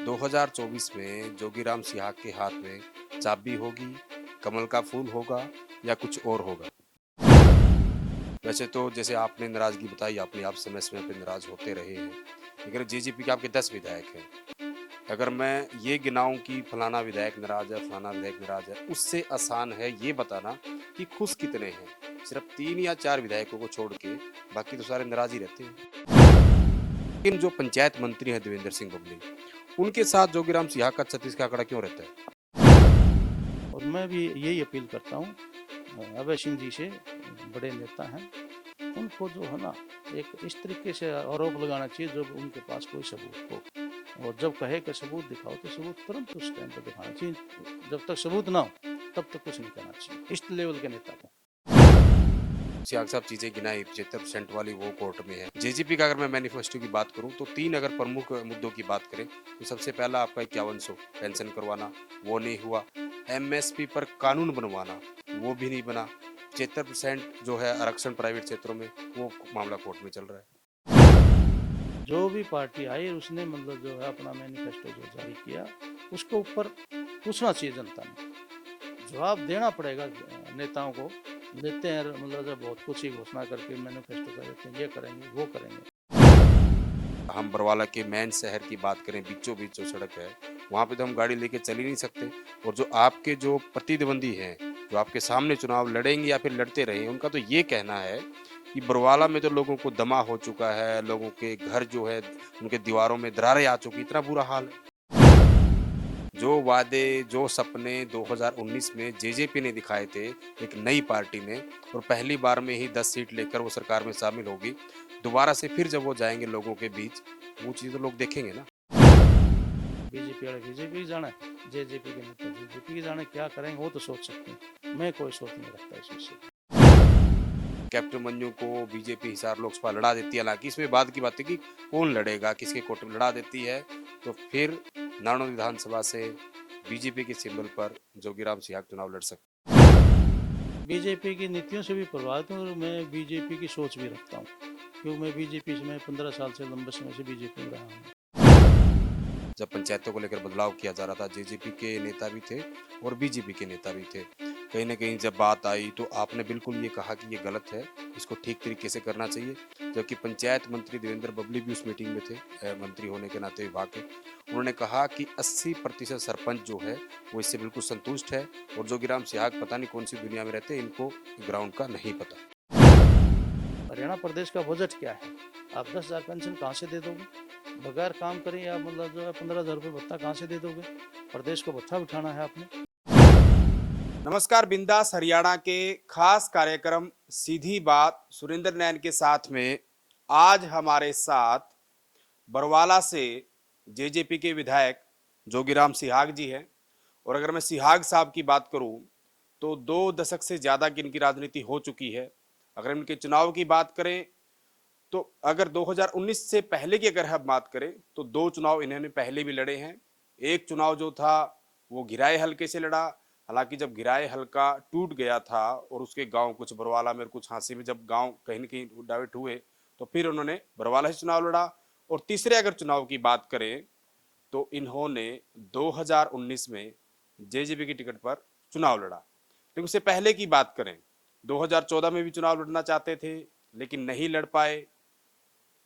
2024 में जोगीराम सिहाग के हाथ में चाबी होगी, कमल का फूल होगा या कुछ और होगा? वैसे तो जैसे आपने नाराज़गी बताई, आपने आप समय-समय पे नाराज़ होते रहे हैं, लेकिन जेजेपी के आपके 10 विधायक हैं। अगर मैं ये गिनाऊँ कि फलाना विधायक नाराज़ है, फलाना विधायक नाराज़ है, उससे आसान है ये बताना कि खुश कितने हैं। सिर्फ़ 3 या 4 विधायकों को छोड़ के बाकी तो सारे नाराज़ ही रहते हैं। लेकिन जो पंचायत मंत्री हैं देवेंद्र सिंह बबली, उनके साथ जोगीराम सिहाग का 36 का आंकड़ा क्यों रहता है? और मैं भी यही अपील करता हूँ अभय सिंह जी से, बड़े नेता हैं, उनको जो है ना एक इस तरीके से आरोप लगाना चाहिए जब उनके पास कोई सबूत हो, और जब कहे कि सबूत दिखाओ तो सबूत तुरंत उस टाइम पर दिखाना चाहिए। जब तक सबूत ना हो तब तक कुछ नहीं करना चाहिए इस लेवल के नेता को। सियाग साहब चीजें गिनाई 75% वाली वो कोर्ट में है। जेजेपी का अगर मैं मैनिफेस्टो की बात करूं तो 3 अगर प्रमुख मुद्दों की बात करें तो सबसे पहला आपका 5100 पेंशन करवाना, वो नहीं हुआ। एमएसपी पर कानून बनवाना, वो भी नहीं बना। 75% जो है आरक्षण प्राइवेट क्षेत्रों में, वो मामला कोर्ट में चल रहा है। जो भी पार्टी आई उसने मतलब जो है अपना मैनिफेस्टो जो जारी किया उसके ऊपर पूछना चाहिए जनता ने, जवाब देना पड़ेगा नेताओं को। देते हैं मतलब जब बहुत कुछ ही घोषणा करके मैनिफेस्टो कर देते हैं, ये करेंगे वो करेंगे। हम बरवाला के मेन शहर की बात करें, बीचों बीच जो सड़क है, वहाँ पे तो हम गाड़ी लेके चल ही नहीं सकते। और जो आपके जो प्रतिद्वंदी हैं, जो आपके सामने चुनाव लड़ेंगे या फिर लड़ते रहे, उनका तो ये कहना है कि बरवाला में तो लोगों को दमा हो चुका है, लोगों के घर जो है उनके दीवारों में दरारें आ चुकी, इतना बुरा हाल है। जो वादे, जो सपने 2019 में जेजेपी ने दिखाए थे, एक नई पार्टी ने, और पहली बार में ही 10 सीट लेकर वो सरकार में शामिल होगी। दोबारा से फिर जब वो जाएँगे लोगों के बीच, वो चीज़ तो लोग देखेंगे ना। बीजेपी वाले बीजेपी की जाने, जेजेपी के नेता जेजेपी की जाने, क्या करेंगे वो तो सोच सकते हैं। मैं कोई सोच नहीं रखता इस विषय पे। कैप्टन मंजू को बीजेपी हिसार लोकसभा लड़ा देती है, हालाँकि इसमें बाद की बात है कि कौन लड़ेगा, किसके कोटे में लड़ा देती है, तो फिर नारनौल विधानसभा से बीजेपी के सिंबल पर जोगीराम सिहाग चुनाव लड़ सकते हैं। बीजेपी की नीतियों से भी प्रभावित हूँ और मैं बीजेपी की सोच भी रखता हूँ, क्योंकि मैं बीजेपी में 15 साल से लंबे समय से बीजेपी में रहा हूँ। जब पंचायतों को लेकर बदलाव किया जा रहा था, जेजेपी के नेता भी थे और बीजेपी के नेता भी थे। कहीं न कहीं जब बात आई तो आपने बिल्कुल ये कहा कि ये गलत है, इसको ठीक तरीके से करना चाहिए। जबकि पंचायत मंत्री देवेंद्र बबली भी उस मीटिंग में थे, मंत्री होने के नाते विभाग के। उन्होंने कहा कि 80% सरपंच जो है, वो इससे बिल्कुल संतुष्ट है और जोगीराम सिहाग पता नहीं कौन-सी दुनिया में रहते हैं, इनको ग्राउंड का नहीं पता। हरियाणा प्रदेश का बजट क्या है? आप 10,000 पेंशन कहाँ से दे दोगे? बगैर काम करे या मतलब जो है 15,000 रुपये भत्ता कहाँ से दे दोगे? प्रदेश को भत्ता बिठाना है आपने। नमस्कार, बिंदास हरियाणा के खास कार्यक्रम सीधी बात सुरेंद्र नैन के साथ में आज हमारे साथ बरवाला से जेजेपी के विधायक जोगीराम सिहाग जी हैं। और अगर मैं सिहाग साहब की बात करूं तो 2 दशक से ज़्यादा की इनकी राजनीति हो चुकी है। अगर इनके चुनाव की बात करें तो अगर 2019 से पहले की अगर हम बात करें तो 2 चुनाव इन्होंने पहले भी लड़े हैं। एक चुनाव जो था वो घिराए हल्के से लड़ा, हालांकि जब घिराए हल्का टूट गया था और उसके गांव कुछ बरवाला में कुछ हांसी में जब गांव कहीं न कहीं डाइवर्ट हुए तो फिर उन्होंने बरवाला से चुनाव लड़ा। और तीसरे अगर चुनाव की बात करें तो इन्होंने 2019 में जेजेपी की टिकट पर चुनाव लड़ा। लेकिन उससे पहले की बात करें 2014 में भी चुनाव लड़ना चाहते थे लेकिन नहीं लड़ पाए,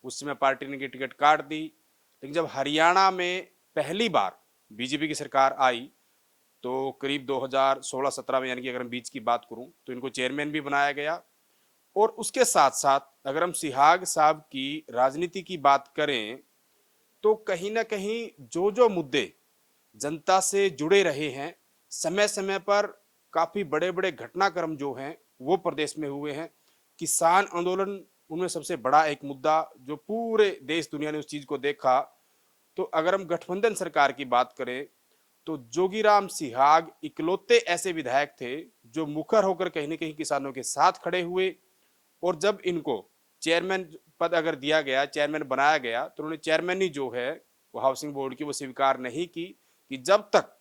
उस समय पार्टी ने की टिकट काट दी। लेकिन जब हरियाणा में पहली बार बीजेपी की सरकार आई तो करीब 2016-17 में, यानी कि अगर हम बीच की बात करूं तो इनको चेयरमैन भी बनाया गया। और उसके साथ साथ अगर हम सिहाग साहब की राजनीति की बात करें तो कहीं ना कहीं जो जो मुद्दे जनता से जुड़े रहे हैं, समय समय पर काफी बड़े बड़े घटनाक्रम जो हैं वो प्रदेश में हुए हैं। किसान आंदोलन उनमें सबसे बड़ा एक मुद्दा जो पूरे देश दुनिया ने उस चीज को देखा। तो अगर हम गठबंधन सरकार की बात करें तो जोगीराम सिहाग इकलौते ऐसे विधायक थे जो मुखर होकर कहीं ना कहीं किसानों के साथ खड़े हुए। और जब इनको चेयरमैन पद अगर दिया गया, चेयरमैन बनाया गया, तो उन्होंने चेयरमैन ही जो है वो हाउसिंग बोर्ड की वो स्वीकार नहीं की कि जब तक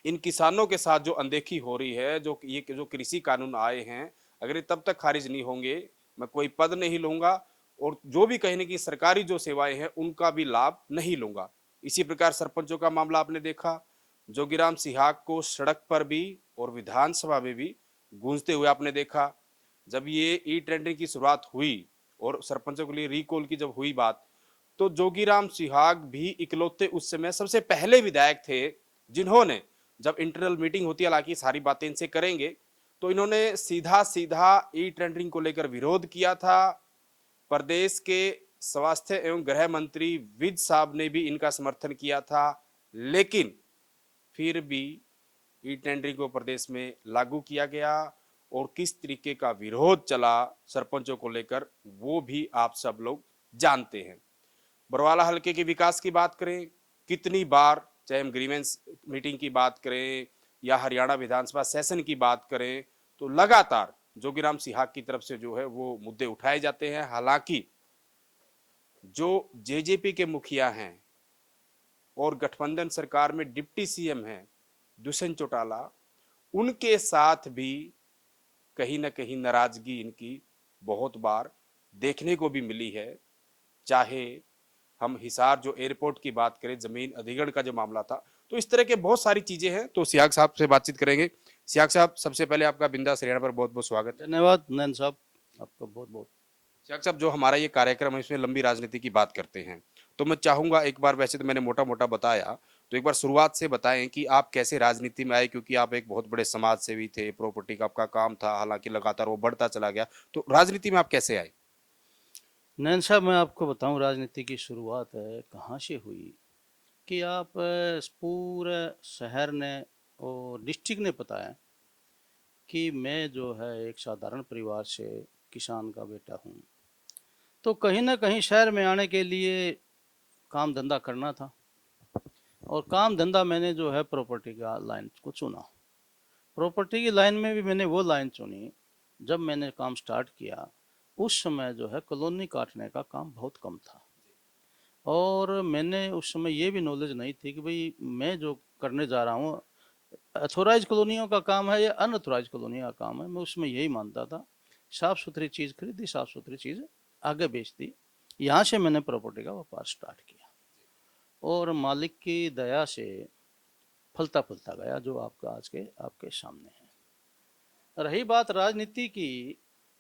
इन किसानों के साथ जो अनदेखी हो रही है, जो ये जो कृषि कानून आए हैं, अगर ये तब तक खारिज नहीं होंगे, मैं कोई पद नहीं लूंगा और जो भी कहीं ना कहीं सरकारी जो सेवाएं हैं उनका भी लाभ नहीं लूंगा। इसी प्रकार सरपंचों का मामला आपने देखा, जोगीराम सिहाग को सड़क पर भी और विधानसभा में भी गूंजते हुए आपने देखा। जब ये ई टेंडरिंग की शुरुआत हुई और सरपंचों के लिए रिकॉल की जब हुई बात, तो जोगीराम सिहाग भी इकलौते उस समय सबसे पहले विधायक थे जिन्होंने, जब इंटरनल मीटिंग होती है, हालांकि सारी बातें इनसे करेंगे, तो इन्होंने सीधा सीधा ई टेंडरिंग को लेकर विरोध किया था। प्रदेश के स्वास्थ्य एवं गृह मंत्री विद साहब ने भी इनका समर्थन किया था, लेकिन फिर भी ई टेंडरिंग को प्रदेश में लागू किया गया और किस तरीके का विरोध चला सरपंचों को लेकर वो भी आप सब लोग जानते हैं। बरवाला हलके के विकास की बात करें, कितनी बार, चाहे हम ग्रीवेंस मीटिंग की बात करें या हरियाणा विधानसभा सेशन की बात करें, तो लगातार जोगीराम सिहाग की तरफ से जो है वो मुद्दे उठाए जाते हैं। हालांकि जो जेजेपी के मुखिया हैं और गठबंधन सरकार में डिप्टी सीएम हैं दुष्यंत चौटाला, उनके साथ भी कहीं ना कहीं नाराजगी इनकी बहुत बार देखने को भी मिली है। चाहे हम हिसार जो एयरपोर्ट की बात करें, जमीन अधिग्रहण का जो मामला था, तो इस तरह के बहुत सारी चीजें हैं। तो सियाग साहब से बातचीत करेंगे। सियाग साहब, सबसे पहले आपका बिंदास हरियाणा पर बहुत बहुत स्वागत है। धन्यवाद नैन साहब, आपका बहुत बहुत। सियाग साहब, जो हमारा ये कार्यक्रम है इसमें लंबी राजनीति की बात करते हैं, तो मैं चाहूंगा एक बार, वैसे तो मैंने मोटा मोटा बताया, तो एक बार शुरुआत से बताएं कि आप कैसे राजनीति में आए, क्योंकि आप एक बहुत बड़े समाज सेवी थे, प्रॉपर्टी का आपका काम था, हालांकि लगातार वो बढ़ता चला गया, तो राजनीति में आप कैसे आए? नैन साहब, मैं आपको बताऊं राजनीति की शुरुआत कहाँ से हुई कि आप पूरे शहर ने और डिस्ट्रिक्ट ने पता है कि मैं जो है एक साधारण परिवार से किसान का बेटा हूँ। तो कहीं ना कहीं शहर में आने के लिए काम धंधा करना था और काम धंधा मैंने जो है प्रॉपर्टी का लाइन को चुना। प्रॉपर्टी की लाइन में भी मैंने वो लाइन चुनी, जब मैंने काम स्टार्ट किया उस समय जो है कॉलोनी काटने का काम बहुत कम था और मैंने उस समय ये भी नॉलेज नहीं थी कि भाई मैं जो करने जा रहा हूँ अथोराइज कॉलोनियों का काम है या अनअथोराइज कॉलोनी का काम है। मैं उसमें यही मानता था, साफ़ सुथरी चीज़ खरीदी, साफ़ सुथरी चीज़ आगे बेचती। यहाँ से मैंने प्रॉपर्टी का व्यापार स्टार्ट किया और मालिक की दया से फलता फूलता गया, जो आपका आज के आपके सामने है। रही बात राजनीति की,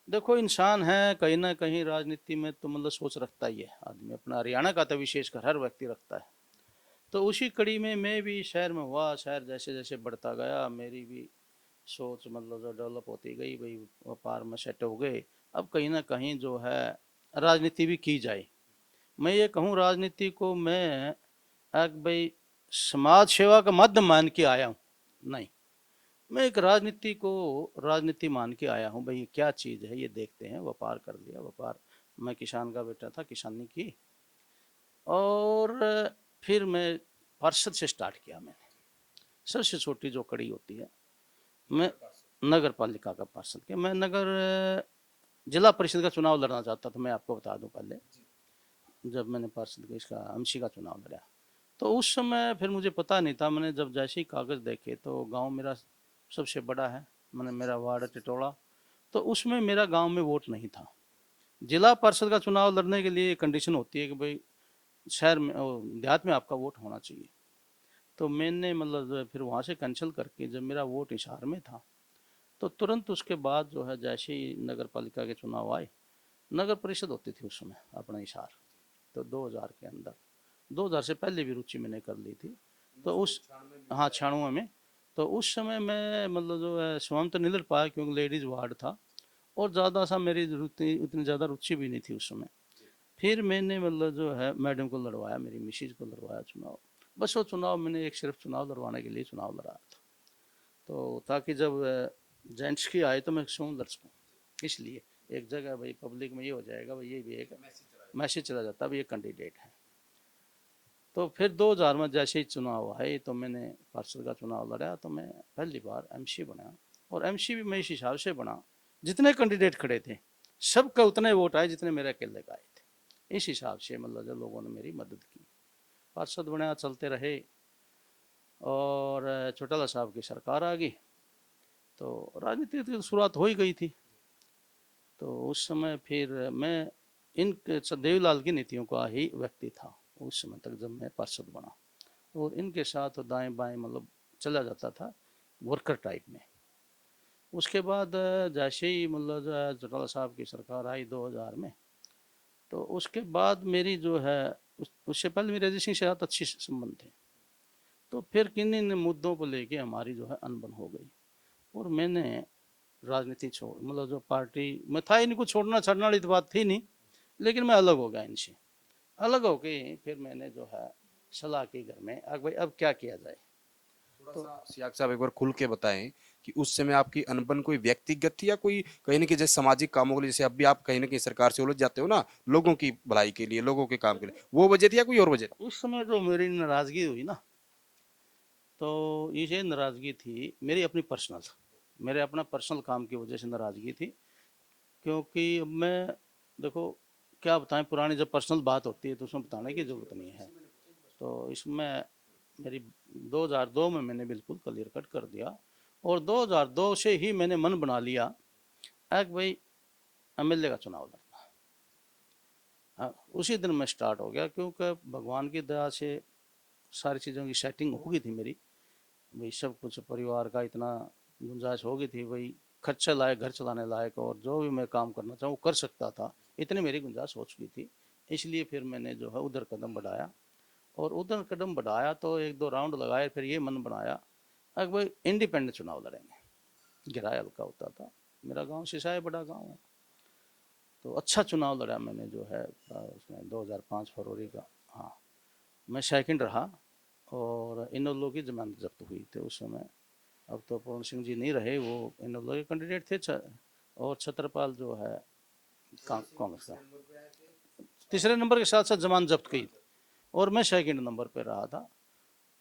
देखो इंसान है कहीं ना कहीं राजनीति में तो मतलब सोच रखता ही है आदमी, अपना हरियाणा का तो विशेषकर हर व्यक्ति रखता है। तो उसी कड़ी में मैं भी शहर में हुआ, शहर जैसे जैसे बढ़ता गया मेरी भी सोच मतलब जो डेवलप होती गई, भाई व्यापार में सेट हो गए। अब कहीं ना कहीं जो है राजनीति भी की जाए। मैं ये कहूँ राजनीति को मैं एक भाई समाज सेवा का माध्यम मान के आया हूँ, नहीं, मैं एक राजनीति को राजनीति मान के आया हूँ। भाई क्या चीज़ है ये देखते हैं। व्यापार कर लिया, व्यापार, मैं किसान का बेटा था, किसानी की, और फिर मैं पार्षद से स्टार्ट किया। मैंने सबसे छोटी जो कड़ी होती है, मैं नगर पालिका का पार्षद किया। मैं नगर जिला परिषद का चुनाव लड़ना चाहता था, मैं आपको बता दूं। पहले जब मैंने पार्षद का इसका एमसी का चुनाव लड़ा, तो उस समय फिर मुझे पता नहीं था। मैंने जब जैसे ही कागज़ देखे तो गांव मेरा सबसे बड़ा है, मैंने मेरा वार्ड टिटोड़ा, तो उसमें मेरा गांव में वोट नहीं था। जिला परिषद का चुनाव लड़ने के लिए कंडीशन होती है कि भाई शहर में देहात में आपका वोट होना चाहिए। तो मैंने मतलब फिर वहाँ से कैंसिल करके, जब मेरा वोट हिसार में था, तो तुरंत उसके बाद जो है जैसे ही नगर पालिका के चुनाव आए, नगर परिषद होती थी उस समय अपना हिसार, तो 2000 के अंदर, 2000 से पहले भी रुचि मैंने कर ली थी। तो उस, हाँ 96 में, तो उस समय मैं मतलब जो है स्वयं तो नहीं लड़ पाया क्योंकि लेडीज़ वार्ड था और ज़्यादा सा मेरी उतनी ज़्यादा रुचि भी नहीं थी उस समय। फिर मैंने मतलब जो है मैडम को लड़वाया, मेरी मिसेज को लड़वाया चुनाव। बस वो चुनाव मैंने एक सिर्फ चुनाव लड़वाने के लिए चुनाव लड़ा था, तो ताकि जब जेंट्स की आए तो मैं क्यों लड़ सकूँ, इसलिए एक जगह भाई पब्लिक में ये हो जाएगा, भाई ये भी एक मैसेज चला जाता है, भाई ये कैंडिडेट है। तो फिर 2000 में जैसे ही चुनाव आए तो मैंने पार्षद का चुनाव लड़ा, तो मैं पहली बार एमसी बना। और एमसी भी मैं इस हिसाब से बना, जितने कैंडिडेट खड़े थे सबका उतने वोट आए जितने मेरे अकेले का आए थे। इस हिसाब से मतलब जो लोगों ने मेरी मदद की, पार्षद बना, चलते रहे। और चौटाला साहब की सरकार आ गई तो राजनीति की शुरुआत हो ही गई थी। तो उस समय फिर मैं इन देवीलाल की नीतियों का ही व्यक्ति था उस समय तक जब मैं पार्षद बना, और इनके साथ दाएं बाएं मतलब चला जाता था वर्कर टाइप में। उसके बाद जैसे ही मतलब जो है चौटाला साहब की सरकार आई 2000 में, तो उसके बाद मेरी जो है उससे पहले मेरी अजय सिंह से साथ अच्छी संबंध थे। तो फिर किन्हीं मुद्दों को लेके हमारी जो है अनबन हो गई, और मैंने राजनीति छोड़ मतलब जो पार्टी में था, इनको छोड़ना छाड़ने वाली तो बात थी नहीं, लेकिन मैं अलग हो गया इनसे। अलग हो के फिर मैंने जो है सलाह की घर में, अब भाई अब क्या किया जाए। थोड़ा सा सियाग साहब एक बार खुल के बताएं कि उस समय आपकी अनबन कोई व्यक्तिगत थी या कोई कहीं ना कहीं जैसे सामाजिक कामों के लिए, जैसे अब भी आप कहीं ना कहीं सरकार से उलझ जाते हो ना, लोगों की भलाई के लिए, लोगों के काम के लिए, वो वजह थी या कोई और वजह थी? उस समय जो मेरी नाराजगी हुई ना, तो ये नाराजगी थी मेरी अपनी पर्सनल, मेरे अपना पर्सनल काम की वजह से नाराजगी थी। क्योंकि अब मैं देखो क्या बताएं, पुरानी जब पर्सनल बात होती है तो उसमें बताने की जरूरत नहीं है। तो इसमें मेरी 2002 में मैंने बिल्कुल क्लियर कट कर दिया, और 2002 से ही मैंने मन बना लिया कि भाई एमएलए का चुनाव लड़ना। हाँ, उसी दिन में स्टार्ट हो गया, क्योंकि भगवान की दया से सारी चीज़ों की सेटिंग हो गई थी मेरी। भाई सब कुछ परिवार का इतना गुंजाइश हो गई थी, भाई खर्चा लायक, घर चलाने लायक, और जो भी मैं काम करना चाहूँ कर सकता था, इतनी मेरी गुंजाइश हो चुकी थी। इसलिए फिर मैंने जो है उधर कदम बढ़ाया, और उधर कदम बढ़ाया तो एक दो राउंड लगाए, फिर ये मन बनाया अब भाई इंडिपेंडेंट चुनाव लड़ेंगे। गिराया हल्का होता था, मेरा गांव सिसाई बड़ा गांव है, तो अच्छा चुनाव लड़ा मैंने जो है उसमें 2005 फरवरी का। हाँ, मैं सेकंड रहा, और इनोलो की जमानत जब्त हुई थी उस समय। अब तो पवन सिंह जी नहीं रहे, वो इनोलो के कैंडिडेट थे, और छत्रपाल जो है कांग्रेस का तीसरे नंबर के साथ साथ जमानत जब्त की, और मैं सेकंड नंबर पे रहा था।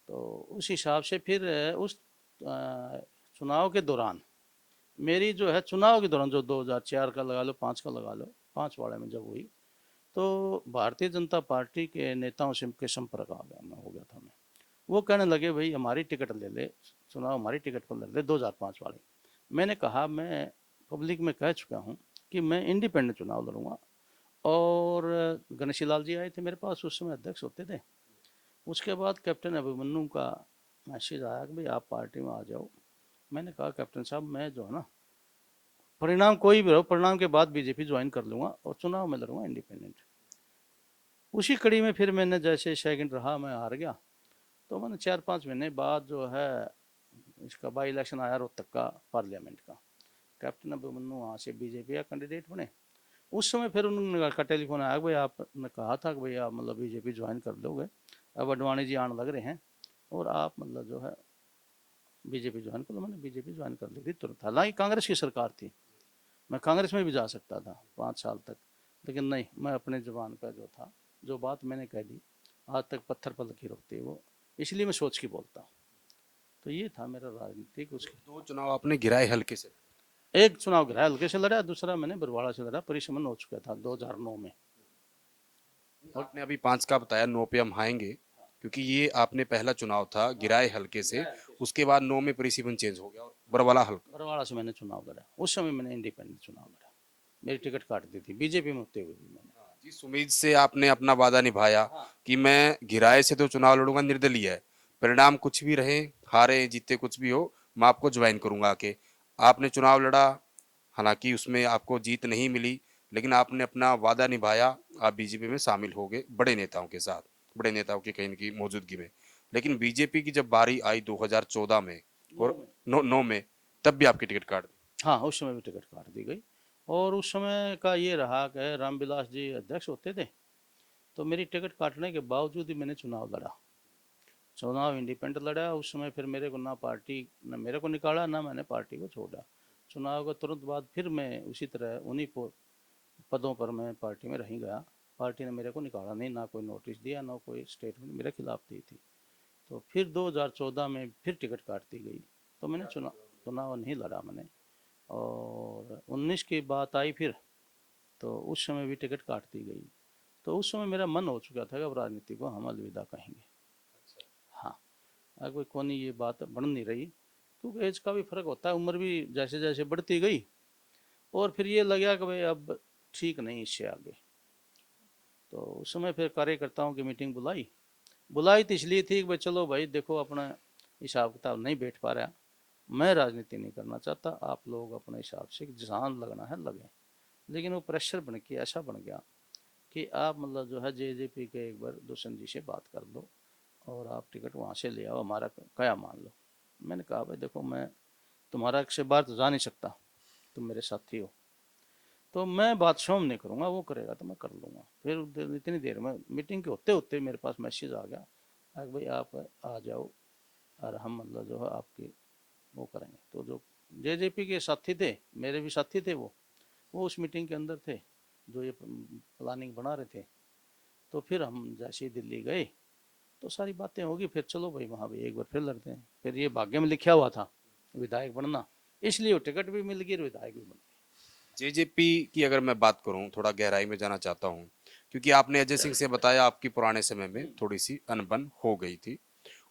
तो उस हिसाब से फिर उस चुनाव के दौरान मेरी जो है, चुनाव के दौरान जो 2004 का लगा लो, 5 का लगा लो, 5 वाले में जब हुई, तो भारतीय जनता पार्टी के नेताओं से के संपर्क आ गया, मैं हो गया था मैं। वो कहने लगे भाई हमारी टिकट ले ले, चुनाव हमारी टिकट पर लड़ ले 2005 वाले। मैंने कहा मैं पब्लिक में कह चुका हूँ कि मैं इंडिपेंडेंट चुनाव लड़ूंगा। और गणेशी लाल जी आए थे मेरे पास, उस समय अध्यक्ष होते थे। उसके बाद कैप्टन अभिमन्यु का मैसेज आया कि भाई आप पार्टी में आ जाओ। मैंने कहा कैप्टन साहब मैं जो है ना, परिणाम कोई भी हो, परिणाम के बाद बीजेपी ज्वाइन कर लूंगा और चुनाव में लड़ूंगा इंडिपेंडेंट। उसी कड़ी में फिर मैंने जैसे सेकंड रहा, मैं हार गया, तो मैंने 4-5 महीने बाद जो है इसका बाई इलेक्शन आया रोहतक का पार्लियामेंट का, कैप्टन अभिमन्यु वहाँ से बीजेपी का कैंडिडेट बने। उस समय फिर उन्होंने का टेलीफोन आया, भाई आपने कहा था कि भाई आप मतलब बीजेपी ज्वाइन कर लोगे, अब अडवाणी जी आने लग रहे हैं, और आप मतलब जो है बीजेपी ज्वाइन कर लो। मैंने बीजेपी ज्वाइन कर ली थी तुरंत, हालांकि कांग्रेस की सरकार थी, मैं कांग्रेस में भी जा सकता था 5 साल तक, लेकिन नहीं, मैं अपने जुबान पर जो था, जो बात मैंने कह दी, आज तक पत्थर पर लकीर होती है वो, इसलिए मैं सोच के बोलता हूँ। तो ये था मेरा राजनीतिक उसके। दो चुनाव आपने गिराए हल्के से। एक चुनाव गिरा हल्के से लड़ा, दूसरा मैंने बरवाड़ा से लड़ा, परिसमन हो चुका था 2009 में। आपने अभी 5 का बताया, 9 पे हम आएंगे, क्योंकि ये आपने पहला चुनाव था गिराए हल्के से, उसके बाद 9 में परिसीमन चेंज हो गया और बरवाला हल्का। बरवाड़ा से मैंने चुनाव लड़ा, उस समय मैंने इंडिपेंडेंट चुनाव लड़ा, मेरी टिकट काट दी थी बीजेपी में होते हुए भी मैंने। जिस उम्मीद से आपने अपना वादा निभाया कि मैं गिराए से तो चुनाव लड़ूंगा, निर्दलीय है, परिणाम कुछ भी रहे, हारे जीते कुछ भी हो, मैं आपको ज्वाइन करूंगा आके, आपने चुनाव लड़ा, हालांकि उसमें आपको जीत नहीं मिली, लेकिन आपने अपना वादा निभाया, आप बीजेपी में शामिल हो गए बड़े नेताओं के साथ, बड़े नेताओं की कहीं की मौजूदगी में। लेकिन बीजेपी की जब बारी आई 2014 में और 9 में, तब भी आपकी टिकट काट दी। हाँ, उस समय भी टिकट काट दी गई, और उस समय का ये रहा कि रामविलास जी अध्यक्ष होते थे, तो मेरी टिकट काटने के बावजूद ही मैंने चुनाव लड़ा, चुनाव इंडिपेंडेंट लड़ा। उस समय फिर मेरे को ना पार्टी ने मेरे को निकाला, ना मैंने पार्टी को छोड़ा। चुनाव के तुरंत बाद फिर मैं उसी तरह उन्हीं पदों पर मैं पार्टी में रही गया। पार्टी ने मेरे को निकाला नहीं, ना कोई नोटिस दिया, ना कोई स्टेटमेंट मेरे खिलाफ दी थी। तो फिर 2014 में फिर टिकट काट दी गई, तो मैंने चुनाव चुनाव नहीं लड़ा मैंने। और 19 की बात आई फिर, तो उस समय भी टिकट काट दी गई। तो उस समय मेरा मन हो चुका था कि अब राजनीति को हम अलविदा कहेंगे। हाँ, अब कोई कौन ये बात बन नहीं रही, क्योंकि एज का भी फर्क होता है, उम्र भी जैसे जैसे बढ़ती गई, और फिर ये लगा कि भाई अब ठीक नहीं इससे आगे। तो उस समय फिर कार्यकर्ताओं की मीटिंग बुलाई तो इसलिए थी कि भाई चलो भाई देखो अपना हिसाब किताब नहीं बैठ पा रहा, मैं राजनीति नहीं करना चाहता, आप लोग अपने हिसाब से जहाँ लगना है लगे। लेकिन वो प्रेशर बन के ऐसा बन गया कि आप मतलब जो है जेजेपी के एक बार दुष्यंत जी से बात कर लो और आप टिकट वहाँ से ले आओ, हमारा क्या मान लो। मैंने कहा भाई देखो मैं तुम्हारा से बाहर तो जा नहीं सकता, तुम मेरे साथी हो, तो मैं बात शाम नहीं करूँगा, वो करेगा तो मैं कर लूँगा। फिर इतनी देर में मीटिंग के होते होते मेरे पास मैसेज आ गया कि भाई आप आ जाओ और हम मतलब जो है आपकी वो करेंगे। तो जो जेजेपी के साथी थे, मेरे भी साथी थे, वो उस मीटिंग के अंदर थे जो ये प्लानिंग बना रहे थे। तो फिर हम जैसे ही दिल्ली गए तो सारी बातें होगी, फिर चलो भाई वहाँ भी एक बार फिर लड़ते हैं। फिर ये भाग्य में लिखा हुआ था विधायक बनना, इसलिए वो टिकट भी मिल गई और विधायक भी बन गए। जेजेपी की अगर मैं बात करूं, थोड़ा गहराई में जाना चाहता हूं, क्योंकि आपने अजय सिंह से बताया आपकी पुराने समय में थोड़ी सी अनबन हो गई थी,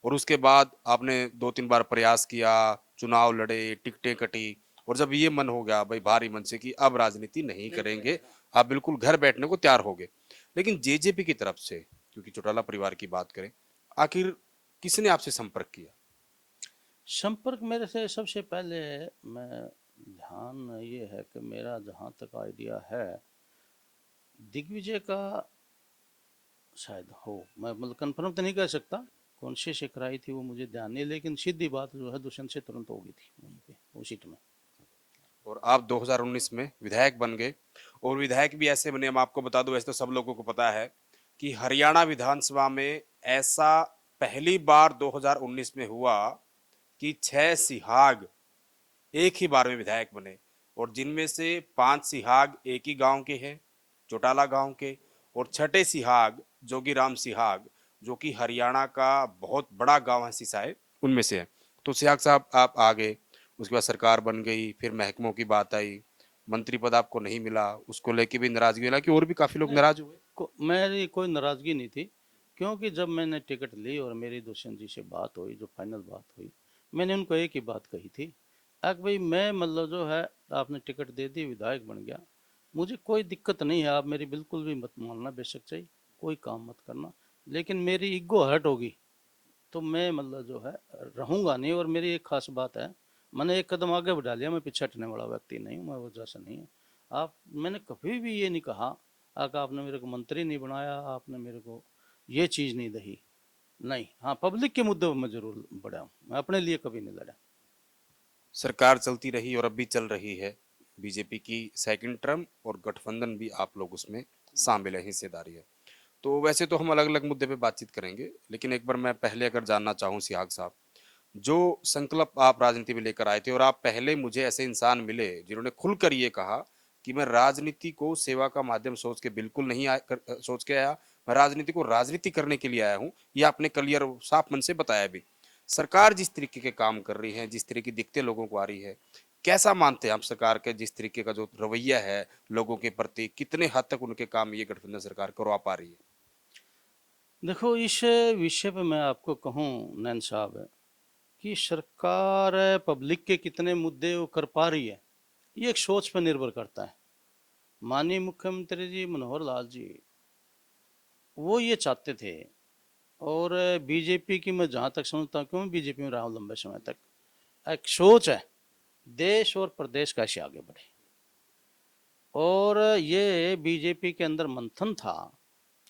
और उसके बाद आपने 2-3 बार प्रयास किया, चुनाव लड़े, टिकटें कटी, और जब ये मन हो गया भाई भारी मन से कि अब राजनीति नहीं करेंगे, आप बिल्कुल घर बैठने को तैयार हो गए। लेकिन जेजेपी की तरफ से, क्योंकि चौटाला परिवार की बात करें, आखिर किसने आपसे संपर्क किया? संपर्क मेरे से सबसे पहले, मैं ध्यान ये है कि मेरा जहाँ तक आइडिया है दिग्विजय का शायद हो, मैं मतलब कंफर्म तो नहीं कर सकता कौन से कराई थी वो मुझे ध्यान नहीं, लेकिन सीधी बात जो है दुष्यंत से तुरंत हो गई थी वहीं पे वो सीट में। और आप 2019 में विधायक बन गए, और विधायक भी ऐसे बने, हम आपको बता दो, वैसे तो सब लोगों को पता है कि हरियाणा विधानसभा में ऐसा पहली बार 2019 में हुआ कि 6 सिहाग एक ही बार में विधायक बने, और जिनमें से 5 सिहाग एक ही गांव के हैं, चौटाला गांव के, और छठे सिहाग जोगीराम सिहाग, जो कि हरियाणा का बहुत बड़ा गांव है सिसाए, उनमें से है। तो सिहाग साहब आप आ गए, उसके बाद सरकार बन गई, फिर महकमों की बात आई, मंत्री पद आपको नहीं मिला, उसको लेके भी नाराजगी मिला कि और भी काफी लोग नाराज हुए। मेरी कोई नाराजगी नहीं थी, क्योंकि जब मैंने टिकट ली और मेरी दुष्यंत जी से बात हुई, जो फाइनल बात हुई, मैंने उनको एक ही बात कही थी कि भाई मैं मतलब जो है आपने टिकट दे दी, विधायक बन गया, मुझे कोई दिक्कत नहीं है, आप मेरी बिल्कुल भी मत मानना, बेशक चाहिए कोई काम मत करना, लेकिन मेरी ईगो हर्ट होगी तो मैं मतलब जो है रहूँगा नहीं। और मेरी एक खास बात है, मैंने एक कदम आगे बढ़ा लिया, मैं पीछे हटने वाला व्यक्ति नहीं हूँ, मैं वो जैसा नहीं है। आप, मैंने कभी भी ये नहीं कहा कि आपने मेरे को मंत्री नहीं बनाया, आपने मेरे को ये चीज़ नहीं दही, नहीं। हाँ, पब्लिक के मुद्दे पर मैं जरूर बढ़ा हूँ, मैं अपने लिए कभी नहीं लड़ा। सरकार चलती रही और अब भी चल रही है, बीजेपी की सेकंड टर्म, और गठबंधन भी आप लोग उसमें शामिल है, हिस्सेदारी है। तो वैसे तो हम अलग अलग मुद्दे पे बातचीत करेंगे, लेकिन एक बार मैं पहले अगर जानना चाहूँ सिहाग साहब, जो संकल्प आप राजनीति में लेकर आए थे, और आप पहले मुझे ऐसे इंसान मिले जिन्होंने खुलकर ये कहा कि मैं राजनीति को सेवा का माध्यम सोच के बिल्कुल नहीं सोच के आया, मैं राजनीति को राजनीति करने के लिए आया हूँ, ये आपने क्लियर साफ मन से बताया भी। सरकार जिस तरीके के काम कर रही है, जिस तरह की दिक्कतें लोगों को आ रही है, कैसा मानते हैं आप सरकार के जिस तरीके का जो रवैया है लोगों के प्रति, कितने हद तक उनके काम ये गठबंधन सरकार करवा पा रही है? देखो, इस विषय पे मैं आपको कहूँ नैन साहब कि सरकार पब्लिक के कितने मुद्दे वो कर पा रही है, ये एक सोच पर निर्भर करता है। माननीय मुख्यमंत्री जी मनोहर लाल जी वो ये चाहते थे, और बीजेपी की मैं जहाँ तक समझता हूँ, क्यों बीजेपी में रहा हूँ लंबे समय तक, एक सोच है देश और प्रदेश कैसे आगे बढ़े। और ये बीजेपी के अंदर मंथन था,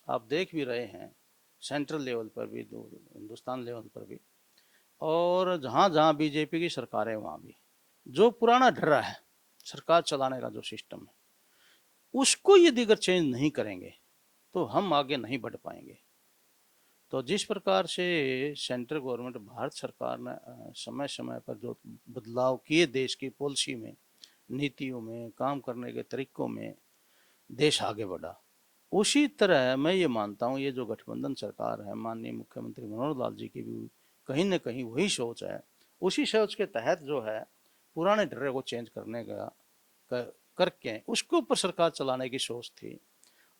आप देख भी रहे हैं सेंट्रल लेवल पर भी, हिंदुस्तान लेवल पर भी, और जहाँ जहाँ बीजेपी की सरकार है वहाँ भी जो पुराना ढर्रा है सरकार चलाने का जो सिस्टम है, उसको यदि अगर चेंज नहीं करेंगे तो हम आगे नहीं बढ़ पाएंगे। तो जिस प्रकार से सेंट्रल गवर्नमेंट, भारत सरकार ने समय समय पर जो बदलाव किए देश की पॉलिसी में, नीतियों में, काम करने के तरीकों में, देश आगे बढ़ा। उसी तरह मैं ये मानता हूँ ये जो गठबंधन सरकार है, माननीय मुख्यमंत्री मनोहर लाल जी की भी कहीं ना कहीं वही सोच है। उसी सोच के तहत जो है पुराने ढर्रे को चेंज करने का करके उसके ऊपर सरकार चलाने की सोच थी।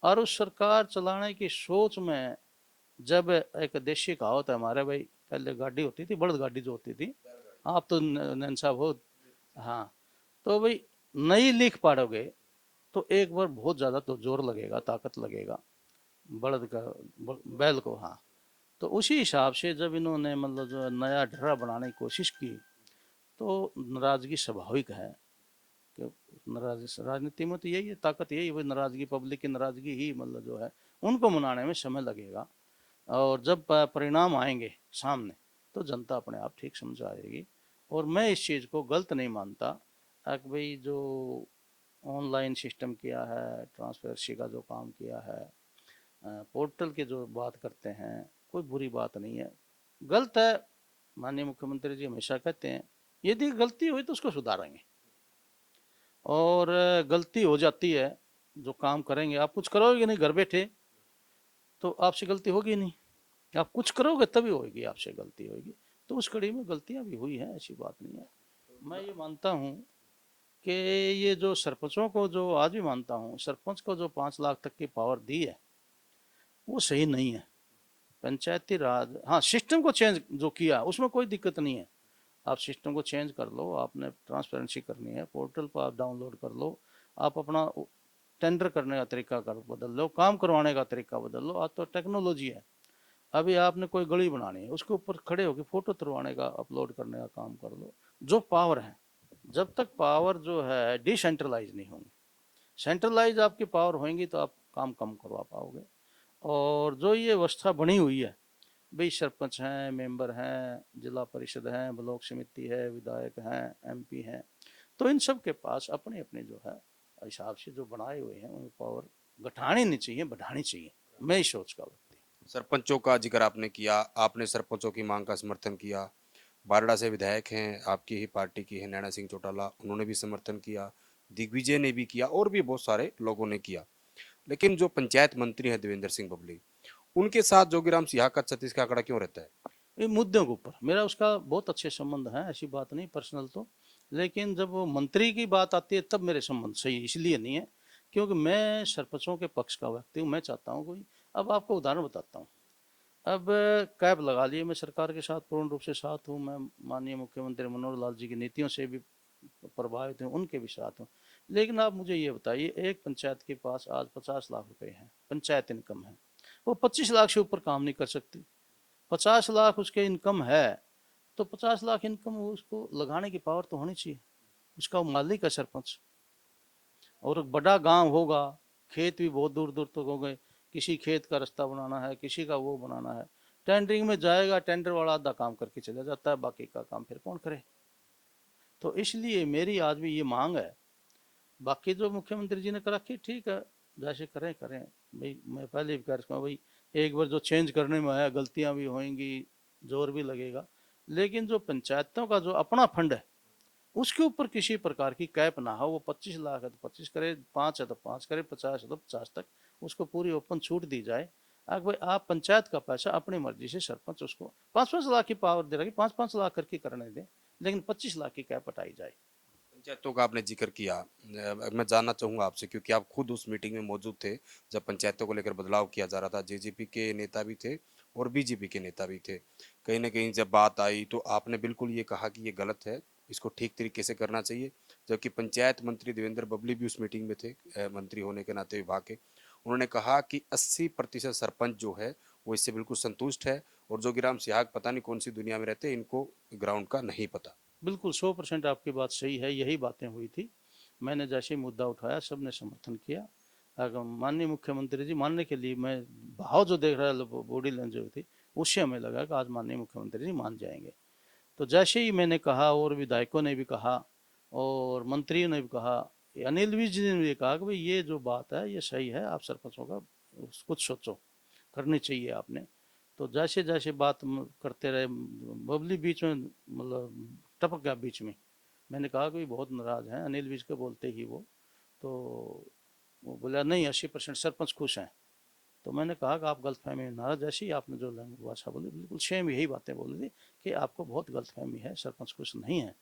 और उस सरकार चलाने की सोच में जब एक देशी कहावत है हमारे भाई, पहले गाड़ी होती थी, बड़द गाड़ी जो होती थी, आप तो नैन साहब हो, हाँ, तो भाई नहीं लिख पाओगे तो एक बार बहुत ज़्यादा तो जोर लगेगा, ताकत लगेगा, बड़द का बैल को, हाँ। तो उसी हिसाब से जब इन्होंने मतलब जो नया ढर्रा बनाने की कोशिश की, तो नाराजगी स्वाभाविक है कि राजनीति में तो यही है, ताकत यही है, नाराजगी, पब्लिक की नाराजगी ही मतलब जो है उनको मनाने में समय लगेगा। और जब परिणाम आएंगे सामने तो जनता अपने आप ठीक समझ आएगी। और मैं इस चीज़ को गलत नहीं मानता कि भाई जो ऑनलाइन सिस्टम किया है, ट्रांसपेरेंसी का जो काम किया है, पोर्टल की जो बात करते हैं, कोई बुरी बात नहीं है, गलत है। माननीय मुख्यमंत्री जी हमेशा कहते हैं यदि गलती हुई तो उसको सुधारेंगे, और गलती हो जाती है, जो काम करेंगे, आप कुछ करोगे नहीं घर बैठे तो आपसे गलती होगी नहीं, आप कुछ करोगे तभी होगी, आपसे गलती होगी। तो उस कड़ी में गलतियां भी हुई हैं, ऐसी बात नहीं है। मैं ये मानता हूँ कि ये जो सरपंचों को, जो आज भी मानता हूँ, सरपंच को जो 5 लाख तक की पावर दी है वो सही नहीं है। पंचायती राज, हाँ, सिस्टम को चेंज जो किया उसमें कोई दिक्कत नहीं है, आप सिस्टम को चेंज कर लो, आपने ट्रांसपेरेंसी करनी है, पोर्टल पर आप डाउनलोड कर लो, आप अपना टेंडर करने का तरीका कर बदल लो, काम करवाने का तरीका बदल लो, आज तो टेक्नोलॉजी है। अभी आपने कोई गली बनानी है, उसके ऊपर खड़े होकर फोटो तुलवाने का, अपलोड करने का काम कर लो। जो पावर है, जब तक पावर जो है डिसेंट्रलाइज नहीं होंगी, सेंट्रलाइज आपकी पावर होंगी तो आप काम कम करवा पाओगे। और जो ये व्यवस्था बनी हुई है, भाई सरपंच हैं, मेंबर हैं, जिला परिषद हैं, ब्लॉक समिति है, विधायक हैं, एमपी हैं, तो इन सब के पास अपने अपने जो है हिसाब से जो बनाए हुए हैं, उन पावर घटानी नहीं चाहिए, बढ़ानी चाहिए। मैं इस सोच का व्यक्ति। सरपंचों का जिक्र आपने किया, आपने सरपंचों की मांग का समर्थन किया। बारडा से विधायक हैं, आपकी ही पार्टी की है नैना सिंह चौटाला, उन्होंने भी समर्थन किया, दिग्विजय ने भी किया और भी बहुत सारे लोगों ने किया। लेकिन जो पंचायत मंत्री हैं देवेंद्र सिंह बबली, उनके साथ जोगीराम सिंह का छत्तीस का आंकड़ा क्यों रहता है? ये मुद्दों के ऊपर मेरा उसका बहुत अच्छे संबंध है, ऐसी बात नहीं पर्सनल तो, लेकिन जब वो मंत्री की बात आती है तब मेरे संबंध सही इसलिए नहीं है क्योंकि मैं सरपंचों के पक्ष का व्यक्ति हूँ, मैं चाहता हूँ कोई। अब आपको उदाहरण बताता हूँ। अब कैब लगा लिए, मैं सरकार के साथ पूर्ण रूप से साथ हूँ, मैं माननीय मुख्यमंत्री मनोहर लाल जी की नीतियों से भी प्रभावित हूँ, उनके भी साथ हूँ। लेकिन आप मुझे ये बताइए, एक पंचायत के पास आज 50 लाख रुपए हैं, पंचायत इनकम है, वो 25 लाख से ऊपर काम नहीं कर सकती। 50 लाख उसके इनकम है, तो 50 लाख इनकम उसको लगाने की पावर तो होनी चाहिए, उसका मालिक है सरपंच। और बड़ा गांव होगा, खेत भी बहुत दूर दूर तक हो गए, किसी खेत का रास्ता बनाना है, किसी का वो बनाना है, टेंडरिंग में जाएगा, टेंडर वाला आधा काम करके चला जाता है, बाकी का काम फिर कौन करे। तो इसलिए मेरी आज भी ये मांग है, बाकी जो मुख्यमंत्री जी ने कर रखी ठीक है, जैसे करें करें। भाई मैं पहले भी कह रहा हूँ भाई, एक बार जो चेंज करने में आया, गलतियां भी होंगी, जोर भी लगेगा, लेकिन जो पंचायतों का जो अपना फंड है उसके ऊपर किसी प्रकार की कैप ना हो। वो 25 लाख है तो 25 करे, 5 है तो 5 करे, 50 है तो 50 तक उसको पूरी ओपन छूट दी जाए। अगर भाई आप पंचायत का पैसा अपनी मर्जी से सरपंच उसको 5-5 लाख की पावर दे रहा है, 5-5 लाख करके करने दें, लेकिन 25 लाख की कैप हटाई जाए। पंचायतों का आपने जिक्र किया, मैं जानना चाहूंगा आपसे, क्योंकि आप खुद उस मीटिंग में मौजूद थे जब पंचायतों को लेकर बदलाव किया जा रहा था। जेजेपी के नेता भी थे और बीजेपी के नेता भी थे। कहीं ना कहीं जब बात आई तो आपने बिल्कुल ये कहा कि ये गलत है, इसको ठीक तरीके से करना चाहिए। जबकि पंचायत मंत्री देवेंद्र बबली भी उस मीटिंग में थे, मंत्री होने के नाते विभाग के। उन्होंने कहा कि 80% सरपंच जो है वो इससे बिल्कुल संतुष्ट है, और जोगीराम सिहाग पता नहीं कौन सी दुनिया में रहते हैं, इनको ग्राउंड का नहीं पता। बिल्कुल 100% आपकी बात सही है, यही बातें हुई थी। मैंने जैसे ही मुद्दा उठाया सबने समर्थन किया। अगर माननीय मुख्यमंत्री जी मानने के लिए, मैं भाव जो देख रहा है, बॉडी लैंग्वेज जो थी, उससे हमें लगा कि आज माननीय मुख्यमंत्री जी मान जाएंगे। तो जैसे ही मैंने कहा, और विधायकों ने भी कहा और मंत्रियों ने भी कहा, अनिल विज जी ने भी कहा कि भाई ये जो बात है ये सही है, आप सरपंचों का कुछ सोचो, करनी चाहिए आपने। तो जैसे जैसे बात करते रहे, बबली बीच में मतलब टपक गया बीच में। मैंने कहा कि बहुत नाराज हैं अनिल विज के बोलते ही वो। तो वो बोला नहीं, 80% सरपंच खुश हैं। तो मैंने कहा कि आप गलतफहमी में नाराज, जैसे ही आपने जो भाषा बोली बिल्कुल सेम यही बातें बोली थी कि आपको बहुत गलतफहमी है, सरपंच खुश नहीं है।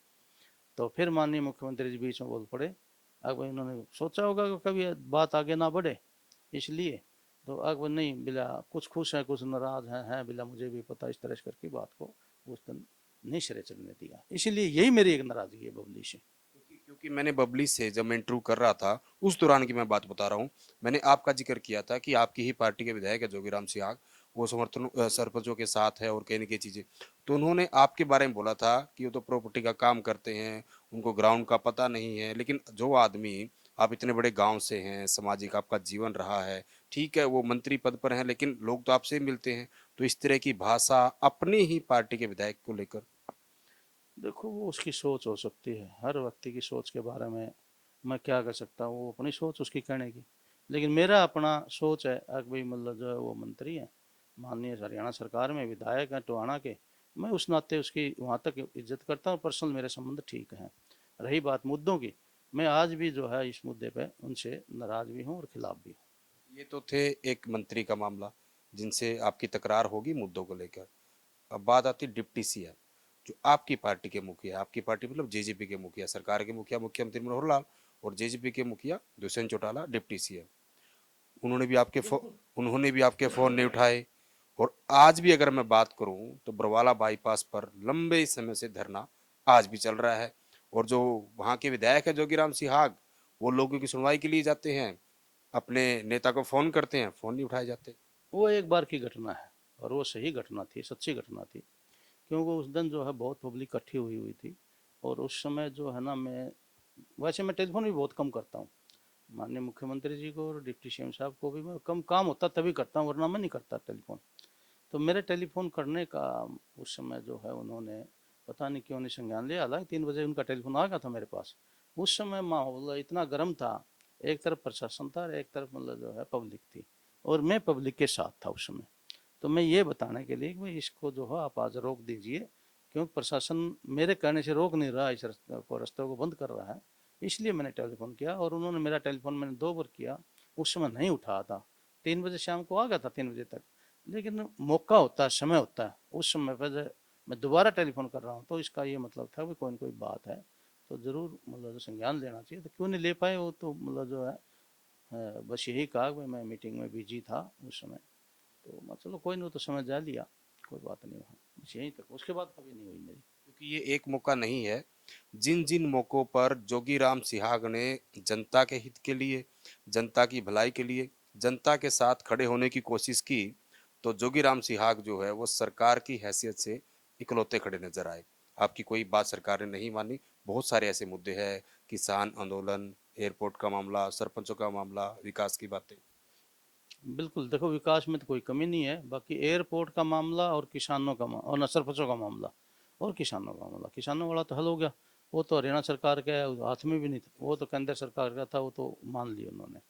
तो फिर माननीय मुख्यमंत्री जी बीच में बोल पड़े। अब इन्होंने सोचा होगा कि कभी बात आगे ना बढ़े, इसलिए। तो अब नहीं बिला, कुछ खुश है कुछ नाराज हैं बिला, मुझे भी पता, इस तरह से करके बात को उस दिन नहीं सिरे चढ़ने दिया। इसीलिए यही मेरी एक नाराजगी है बबली से। क्योंकि मैंने बबली से जब मैं इंटरव्यू कर रहा था उस दौरान की मैं बात बता रहा हूँ। मैंने आपका जिक्र किया था कि आपकी ही पार्टी के विधायक है जोगीराम सिहाग, वो समर्थन सरपंचों के साथ है और कई न कई चीज़ें। तो उन्होंने आपके बारे में बोला था कि वो तो प्रॉपर्टी का काम करते हैं, उनको ग्राउंड का पता नहीं है। लेकिन जो आदमी, आप इतने बड़े गांव से हैं, सामाजिक आपका जीवन रहा है, ठीक है वो मंत्री पद पर हैं लेकिन लोग तो आपसे ही मिलते हैं। तो इस तरह की भाषा अपनी ही पार्टी के विधायक को लेकर। देखो, वो उसकी सोच हो सकती है, हर व्यक्ति की सोच के बारे में मैं क्या कर सकता हूँ, वो अपनी सोच उसकी कहने की। लेकिन मेरा अपना सोच है कि भाई मतलब जो है वो मंत्री है, माननीय हरियाणा सरकार में विधायक हैं टोहाना के, मैं उस नाते उसकी वहाँ तक इज्जत करता हूँ, पर्सनल मेरे संबंध ठीक हैं। रही बात मुद्दों की, मैं आज भी जो है इस मुद्दे पे उनसे नाराज भी हूँ और खिलाफ भी हूँ। ये तो थे एक मंत्री का मामला जिनसे आपकी तकरार होगी मुद्दों को लेकर। अब बात आती डिप्टी सीएम, जो आपकी पार्टी के मुखिया, आपकी पार्टी मतलब जेजेपी के मुखिया, सरकार के मुखिया मुख्यमंत्री मनोहर लाल, और जेजेपी के मुखिया दुष्यंत चौटाला डिप्टी सीएम। उन्होंने भी आपके फो उन्होंने भी आपके फ़ोन नहीं उठाए। और आज भी अगर मैं बात करूं तो बरवाला बाईपास पर लंबे समय से धरना आज भी चल रहा है। और जो वहां के विधायक है जोगीराम सिहाग, वो लोगों की सुनवाई के लिए जाते हैं, अपने नेता को फ़ोन करते हैं, फ़ोन नहीं उठाए जाते। वो एक बार की घटना है और वो सही घटना थी, सच्ची घटना थी, क्योंकि उस दिन जो है बहुत पब्लिक इकट्ठी हुई हुई थी। और उस समय जो है ना, मैं वैसे मैं टेलीफोन भी बहुत कम करता हूँ, माननीय मुख्यमंत्री जी को और डिप्टी सीएम साहब को भी मैं कम काम होता तभी करता हूँ, वरना मैं नहीं करता टेलीफोन। तो मेरे टेलीफोन करने का उस समय जो है उन्होंने पता नहीं क्यों नहीं संज्ञान लिया, हालांकि 3 बजे उनका टेलीफोन आ गया था मेरे पास। उस समय माहौल इतना गर्म था, एक तरफ प्रशासन था और एक तरफ मतलब जो है पब्लिक थी, और मैं पब्लिक के साथ था उस समय। तो मैं ये बताने के लिए कि भाई इसको जो है आप आज रोक दीजिए, क्योंकि प्रशासन मेरे कहने से रोक नहीं रहा, इस रास्ते को बंद कर रहा है। इसलिए मैंने टेलीफोन किया और उन्होंने मेरा टेलीफोन मैंने 2 बार किया, उस समय नहीं उठाया था। 3 बजे शाम को आ गया था, 3 बजे तक। लेकिन मौका होता है, समय होता है, उस समय पर मैं दोबारा टेलीफोन कर रहा हूँ, तो इसका ये मतलब था कि कोई ना कोई बात है, तो ज़रूर मतलब जो संज्ञान लेना चाहिए। तो क्यों नहीं ले पाए वो, तो मतलब जो है बस यही कहा कि मैं मीटिंग में बिजी था उस समय। तो मैं चलो कोई नहीं, तो समझ जा लिया, कोई बात नहीं वहाँ, बस यहीं तक, उसके बाद कभी नहीं हुई मेरी। क्योंकि ये एक मौका नहीं है। जिन जिन मौक़ों पर जोगीराम सिहाग ने जनता के हित के लिए, जनता की भलाई के लिए, जनता के साथ खड़े होने की कोशिश की, तो जोगीराम सिहाग जो है वो सरकार की हैसियत से इकलौते खड़े नजर आए। आपकी कोई बात सरकार ने नहीं मानी। बहुत सारे ऐसे मुद्दे हैं, किसान आंदोलन, एयरपोर्ट का मामला, सरपंचों का मामला, विकास की बातें। बिल्कुल, देखो विकास में तो कोई कमी नहीं है, बाकी एयरपोर्ट का मामला और किसानों का और न सरपंचों का मामला और किसानों का मामला, किसानों वाला तो हल हो गया। वो तो हरियाणा सरकार के हाथ में भी नहीं था, वो तो केंद्र सरकार का था, वो तो मान लिया उन्होंने।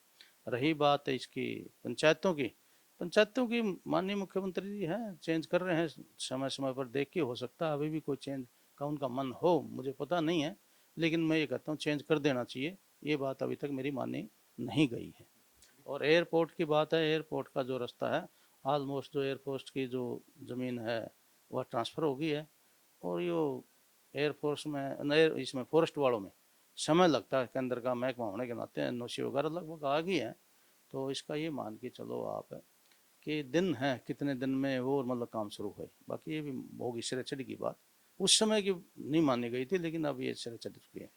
रही बात है इसकी पंचायतों की, पंचायतों की माननीय मुख्यमंत्री जी हैं, चेंज कर रहे हैं समय समय पर, देख के हो सकता है अभी भी कोई चेंज का उनका मन हो, मुझे पता नहीं है। लेकिन मैं ये कहता हूँ चेंज कर देना चाहिए, ये बात अभी तक मेरी मानी नहीं गई है। और एयरपोर्ट की बात है, एयरपोर्ट का जो रास्ता है, ऑलमोस्ट जो एयरपोर्ट की जो ज़मीन है वह ट्रांसफ़र हो गई है। और यो एयरफोर्स में नए इसमें फॉरेस्ट वालों में समय लगता है, केंद्र का महकमा होने के नाते एनओसी वगैरह लगभग आ गई है। तो इसका ये मान के चलो आप कि दिन है, कितने दिन में वो मतलब काम शुरू है, बाकी ये भी होगी सिरे चढ़ी की बात, उस समय की नहीं मानी गई थी, लेकिन अब ये सिरे चढ़ चुकी है।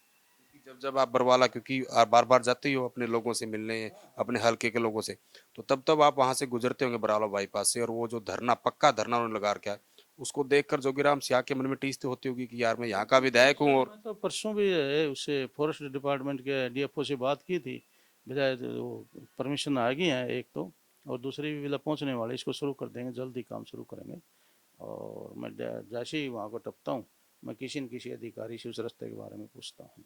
जब जब आप बरवाला, क्योंकि आप बार बार जाते ही हो अपने लोगों से मिलने, अपने हलके के लोगों से, तो तब तब आप वहां से गुजरते होंगे बरवाला बाईपास से, और वो जो धरना, पक्का धरना उन्होंने लगा रखा है, उसको देखकर जोगीराम सियाह के मन में टीस तो होती होगी कि यार मैं यहाँ का विधायक हूँ। और मैं तो परसों भी उससे फॉरेस्ट डिपार्टमेंट के डीएफओ से बात की थी, बजाय वो परमिशन आ गई है एक तो, और दूसरी भी बिला पहुंचने वाली, इसको शुरू कर देंगे, जल्दी काम शुरू करेंगे। और मैं जैसे ही वहाँ को टपता हूँ, मैं किसी न किसी अधिकारी से उस रास्ते के बारे में पूछता हूँ।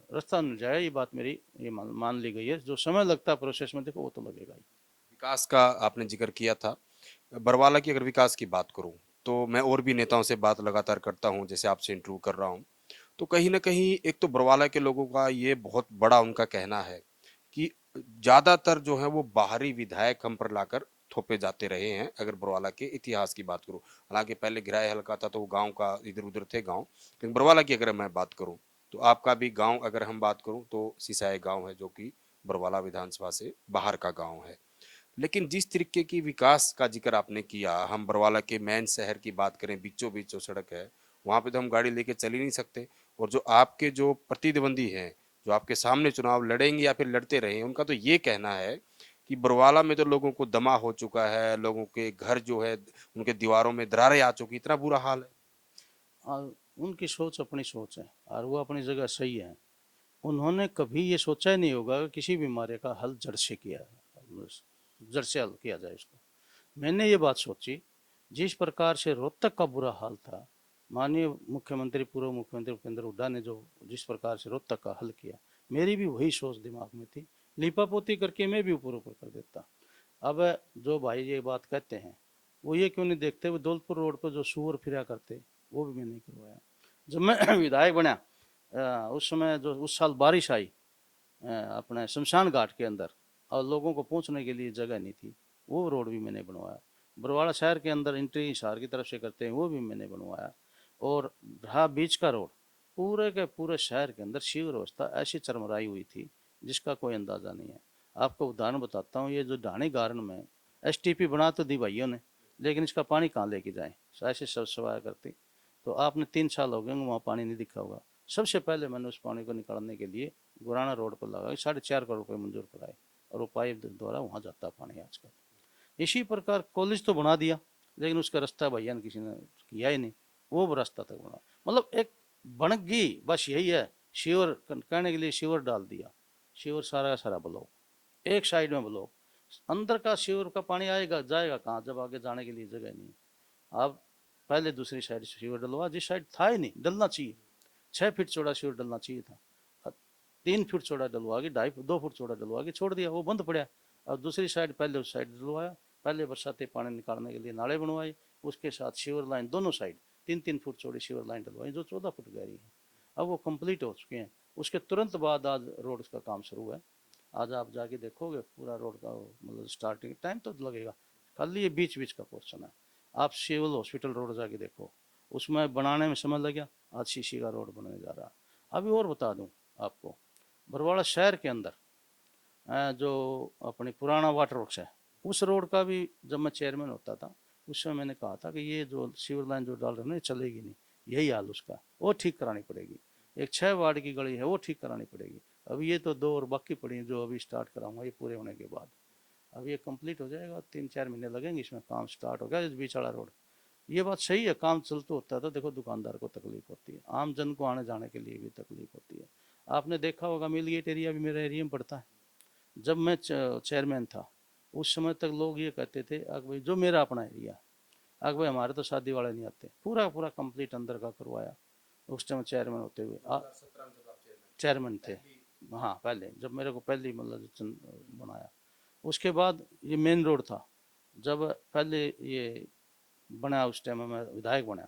रास्ता मिल जाए, ये बात मेरी ये मान ली गई है, जो समय लगता है प्रोसेस में देखो वो तो लगेगा ही। विकास का आपने जिक्र किया था, बरवाला की अगर विकास की बात करूं तो मैं और भी नेताओं से बात लगातार करता हूं, जैसे आपसे इंटरव्यू कर रहा हूं, तो कहीं ना कहीं एक तो बरवाला के लोगों का ये बहुत बड़ा उनका कहना है कि ज्यादातर जो है वो बाहरी विधायक हम पर लाकर थोपे जाते रहे हैं। अगर बरवाला के इतिहास की बात करूं, हालांकि पहले गिराए हल्का था तो वो गांव का इधर उधर थे गांव, लेकिन बरवाला की अगर मैं बात करूं तो आपका भी गांव, अगर हम बात करूं तो सिसाई गांव है, जो कि बरवाला विधानसभा से बाहर का गांव है। लेकिन जिस तरीके की विकास का जिक्र आपने किया, हम बरवाला के मेन शहर की बात करें, बीचों बीच जो सड़क है वहाँ पे तो हम गाड़ी लेके चल ही नहीं सकते। और जो आपके जो प्रतिद्वंदी हैं, जो आपके सामने चुनाव लड़ेंगे या फिर लड़ते रहे, उनका तो ये कहना है कि बरवाला में तो लोगों को दमा हो चुका है, लोगों के घर जो है उनके दीवारों में दरारें आ चुकी, इतना बुरा हाल है। और उनकी सोच अपनी सोच है और वो अपनी जगह सही है। उन्होंने कभी ये सोचा ही नहीं होगा कि किसी बीमारी का हल जड़ से किया जड़ से हल किया जाए उसको। मैंने ये बात सोची, जिस प्रकार से रोहतक का बुरा हाल था, माननीय मुख्यमंत्री पूर्व मुख्यमंत्री भूपेंद्र हुड्डा ने जो जिस प्रकार से रोहतक का हल किया, मेरी भी वही सोच दिमाग में थी, लिपापोती करके मैं भी ऊपर ऊपर कर देता। अब जो भाई ये बात कहते हैं, वो ये क्यों नहीं देखते, वो दौलतपुर रोड पर जो सुअर फिरा करते, वो भी मैं नहीं करवाया। जब मैं विधायक बना, उस समय जो उस साल बारिश आई अपने शमशान घाट के अंदर, और लोगों को पहुंचने के लिए जगह नहीं थी, वो रोड भी मैंने बनवाया। बरवाड़ा शहर के अंदर एंट्री हिसार की तरफ से करते हैं, वो भी मैंने बनवाया। और रहा बीच का रोड, पूरे के पूरे शहर के अंदर शिव व्यवस्था ऐसी चरमराई हुई थी जिसका कोई अंदाज़ा नहीं है। आपको उदाहरण बताता हूँ, ये जो ढाणी गार्डन में एसटीपी बना तो दी भाइयों ने, लेकिन इसका पानी कहाँ लेके जाएं, ऐसे सब सवाया करती। तो आपने 3 साल हो गए वहाँ पानी नहीं दिखा होगा। सबसे पहले मैंने उस पानी को निकालने के लिए गुराना रोड पर लगा 4.5 करोड़ रुपए मंजूर कराए, और वो पाइप द्वारा वहाँ जाता पानी आजकल। इसी प्रकार कॉलेज तो बना दिया, लेकिन उसका रास्ता भैया ने किसी ने किया ही नहीं, वो रास्ता तक बना। मतलब एक बन गई, बस यही है। शिवर कहने के लिए शिवर डाल दिया, शिवर सारा का सारा ब्लॉक, एक साइड में ब्लॉक, अंदर का शिवर का पानी आएगा जाएगा कहाँ, जब आगे जाने के लिए जगह नहीं। आप पहले दूसरी साइड से शिवर डलवा, जिस साइड था ही नहीं, डलना चाहिए, 6 फीट चौड़ा शिवर डलना चाहिए था, 3 फीट चौड़ा डलवा के 2.5 फुट चौड़ा डलवा के छोड़ दिया, वो बंद पड़ा। और दूसरी साइड पहले उस साइड डलवाया, पहले बरसाती पानी निकालने के लिए नाले बनवाए, उसके साथ शिवर लाइन दोनों साइड 3-3 फुट चौड़ी शिवर लाइन डलवाई जो 14 फुट गहरी है। अब वो कंप्लीट हो चुके हैं। उसके तुरंत बाद आज रोड का काम शुरू है। आज आप जाके देखोगे पूरा रोड का मतलब स्टार्टिंग टाइम तो लगेगा, खाली ये बीच बीच का पोर्शन है। आप सिविल हॉस्पिटल रोड जाके देखो, उसमें बनाने में समय लग गया, आज शीशी का रोड बनने जा रहा। अभी और बता दूं आपको, बरवाड़ा शहर के अंदर जो अपनी पुराना वाटर वर्क्स है, उस रोड का भी जब मैं चेयरमैन होता था, उस समय मैंने कहा था कि ये जो सीवर लाइन जो डाल रहे हैं ना चलेगी नहीं, यही हाल उसका, वो ठीक करानी पड़ेगी। एक 6 वार्ड की गली है, वो ठीक करानी पड़ेगी। अभी ये तो 2 और बाकी पड़ी हैं जो अभी स्टार्ट कराऊंगा, ये पूरे होने के बाद। अब ये कंप्लीट हो जाएगा, 3-4 महीने लगेंगे, इसमें काम स्टार्ट हो गया। इस बीच वाला रोड, ये बात सही है, काम चलते होता है तो देखो दुकानदार को तकलीफ होती है, आम जन को आने जाने के लिए भी तकलीफ होती है। आपने देखा होगा मिल गेट एरिया भी मेरे एरिया में पड़ता है। जब मैं चेयरमैन था, उस समय तक लोग ये कहते थे अगर भाई जो मेरा अपना एरिया, अगर भाई हमारे तो शादी वाले नहीं आते, पूरा पूरा कंप्लीट अंदर का करवाया। उस टाइम चेयरमैन होते हुए चेयरमैन थे। हाँ पहले जब मेरे को पहली मतलब बनाया, उसके बाद ये मेन रोड था। जब पहले ये बना, उस टाइम में मैं विधायक बना,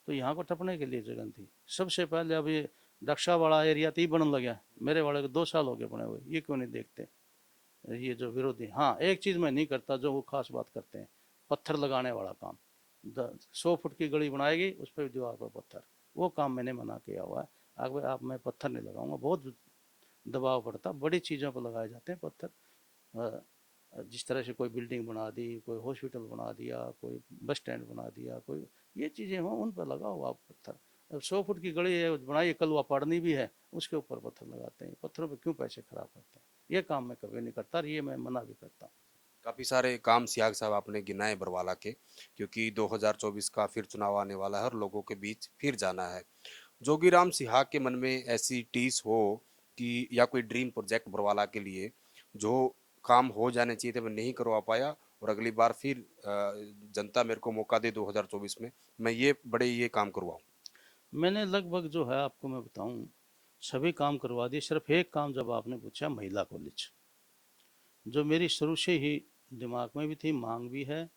तो यहाँ पर टपने के लिए जगह थी सबसे पहले। अब ये रक्षा वाला एरिया तो ही बनने लग गया, मेरे वाले को 2 साल हो गए बने हुए, ये क्यों नहीं देखते ये जो विरोधी। हाँ एक चीज़ मैं नहीं करता जो वो खास बात करते हैं, पत्थर लगाने वाला काम। 100 फुट की गली बनाएगी, उस पर दीवार पर पत्थर, वो काम मैंने मना किया हुआ है। अगर आप मैं पत्थर नहीं लगाऊंगा, बहुत दबाव पड़ता, बड़ी चीज़ों पर लगाए जाते हैं पत्थर। जिस तरह से कोई बिल्डिंग बना दी, कोई हॉस्पिटल बना दिया, कोई बस स्टैंड बना दिया, कोई ये चीज़ें हों उन पर लगाओ आप पत्थर। अब 100 फुट की गली है बनाई, कलवा पाड़नी भी है, उसके ऊपर पत्थर लगाते हैं, पत्थरों पे क्यों पैसे खराब करते हैं। ये काम मैं कभी नहीं करता, ये मैं मना भी करता हूँ। काफ़ी सारे काम सियाग साहब आपने गिनाए बरवाला के, क्योंकि 2024 का फिर चुनाव आने वाला है और लोगों के बीच फिर जाना है। जोगीराम सिहाग के मन में ऐसी टीस हो कि या कोई ड्रीम प्रोजेक्ट बरवाला के लिए जो काम हो जाने चाहिए थे, मैं नहीं करवा पाया, और अगली बार फिर जनता मेरे को मौका दे 2024 में, मैं ये काम करवाऊँ। मैंने लगभग जो है आपको मैं बताऊं, सभी काम करवा दिए। सिर्फ एक काम जब आपने पूछा महिला कॉलेज, जो मेरी शुरू से ही दिमाग में भी थी, मांग भी है,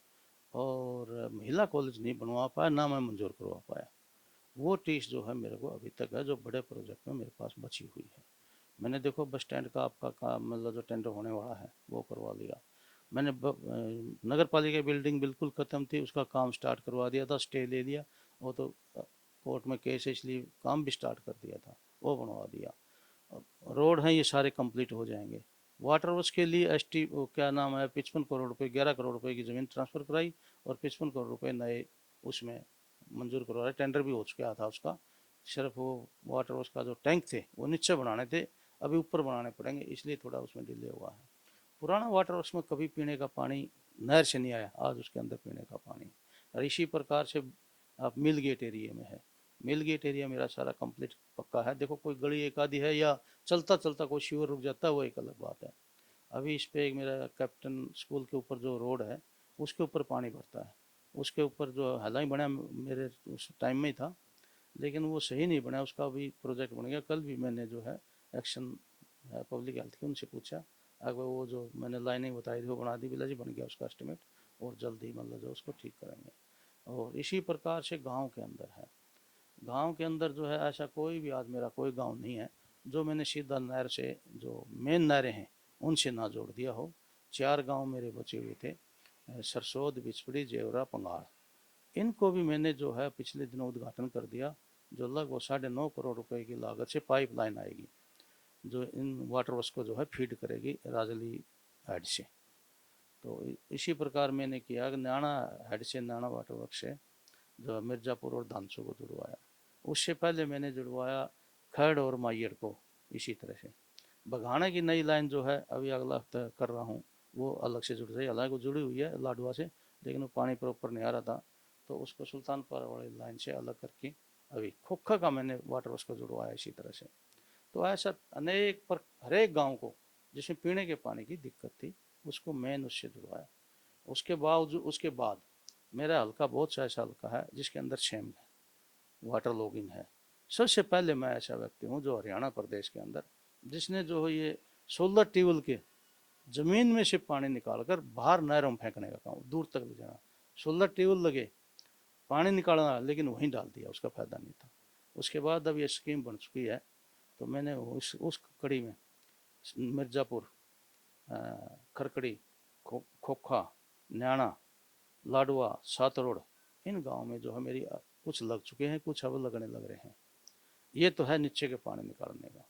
और महिला कॉलेज नहीं बनवा पाया, ना मैं मंजूर करवा पाया। वो टीस जो है मेरे को अभी तक है, जो बड़े प्रोजेक्ट में मेरे पास बची हुई है। मैंने देखो बस स्टैंड का आपका काम मतलब जो टेंडर होने वाला है वो करवा लिया मैंने। नगर पालिका बिल्डिंग बिल्कुल ख़त्म थी, उसका काम स्टार्ट करवा दिया था, स्टे ले लिया, वो तो कोर्ट में केस है इसलिए काम भी स्टार्ट कर दिया था, वो बनवा दिया। रोड हैं ये सारे कंप्लीट हो जाएंगे। वाटर वर्क्स के लिए एसटी क्या नाम है 55 करोड़ रुपए, 11 करोड़ रुपए की ज़मीन ट्रांसफ़र कराई, और 55 करोड़ रुपए नए उसमें मंजूर करवा रहे, टेंडर भी हो चुका था उसका। सिर्फ वो वाटर वर्क्स का जो टैंक थे वो नीचे बनाने थे, अभी ऊपर बनाने पड़ेंगे, इसलिए थोड़ा उसमें डिले हुआ है। पुराना वाटर वर्क्स में कभी पीने का पानी नहर से नहीं आया, आज उसके अंदर पीने का पानी। और इसी प्रकार से आप मिल गेट एरिया में है, मिल गेट एरिया मेरा सारा कंप्लीट पक्का है। देखो कोई गली एक आधी है या चलता चलता कोई शिवर रुक जाता है, वो एक अलग बात है। अभी इस पे एक मेरा कैप्टन स्कूल के ऊपर जो रोड है उसके ऊपर पानी भरता है, उसके ऊपर जो हालांकि बना मेरे उस टाइम में ही था, लेकिन वो सही नहीं बना, उसका अभी प्रोजेक्ट बन गया। कल भी मैंने जो है एक्शन पब्लिक हेल्थ की उनसे पूछा, अगर वो जो मैंने लाइनिंग बताई थी वो बना दी, बिला जी बन गया उसका एस्टिमेट, और जल्द ही मतलब जो उसको ठीक करेंगे। और इसी प्रकार से गांव के अंदर है, गांव के अंदर जो है ऐसा कोई भी आज मेरा कोई गांव नहीं है जो मैंने सीधा नहर से, जो मेन नहरें हैं उनसे ना जोड़ दिया हो। 4 गांव मेरे बचे हुए थे, सरसोद, बिचपड़ी, जेवरा, पंगाड़, इनको भी मैंने जो है पिछले दिनों उद्घाटन कर दिया। जो लगभग 9.5 करोड़ रुपए की लागत से पाइपलाइन आएगी जो इन वाटर वर्क्स को जो है फीड करेगी राजली हेड से। तो इसी प्रकार मैंने किया कि नाना हेड से, नाना वाटर वर्क से जो मिर्ज़ापुर और धानसू को जुड़वाया। उससे पहले मैंने जुड़वाया खैड़ और माइयड़ को। इसी तरह से बघाने की नई लाइन जो है अभी अगला हफ्ता कर रहा हूँ, वो अलग से जुड़ रही है, हालांकि वो जुड़ी हुई है लाडवा से, लेकिन वो पानी प्रॉपर नहीं आ रहा था, तो उसको सुल्तानपुर वाली लाइन से अलग करके अभी खोखा का मैंने वाटर वर्क्स को जुड़वाया इसी तरह से। तो ऐसा अनेक पर हर एक गाँव को जिसमें पीने के पानी की दिक्कत थी उसको मैन उससे जुड़वाया। उसके बाद मेरा हल्का बहुत सा ऐसा हल्का है जिसके अंदर सेम है, वाटर लॉगिंग है। सबसे पहले मैं ऐसा व्यक्ति हूँ जो हरियाणा प्रदेश के अंदर जिसने जो है ये 16 ट्यूबवेल के जमीन में से पानी निकाल कर बाहर नहरों में फेंकने का काम दूर तक ले जाना। 16 ट्यूबवेल लगे, पानी निकालना, लेकिन वहीं डाल दिया, उसका फायदा नहीं था। उसके बाद अब ये स्कीम बन चुकी है, तो मैंने उस कड़ी में मिर्ज़ापुर, खरकड़ी, खोखा, न्याणा, लाडवा, सातरोड़, इन गाँव में जो है मेरी कुछ लग चुके हैं, कुछ अब लगने लग रहे हैं। ये तो है नीचे के पानी निकालने का।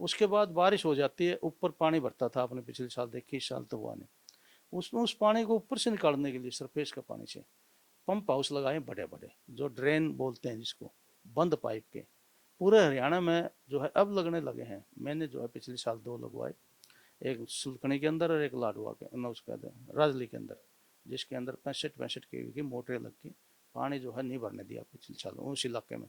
उसके बाद बारिश हो जाती है, ऊपर पानी भरता था, आपने पिछले साल देखी, इस साल तो हुआ नहीं। उसमें उस पानी को ऊपर से निकालने के लिए सरफेस का पानी से पंप हाउस लगाए बड़े बड़े, जो ड्रेन बोलते हैं जिसको, बंद पाइप के, पूरे हरियाणा में जो है अब लगने लगे हैं। मैंने जो है पिछले साल 2 लगवाए, एक सुलखनी के अंदर और एक लाडवा के न उसके राजली के अंदर, जिसके अंदर 65 केवी की मोटरें लग के पानी जो है नहीं भरने दिया पिछले साल उस इलाके में।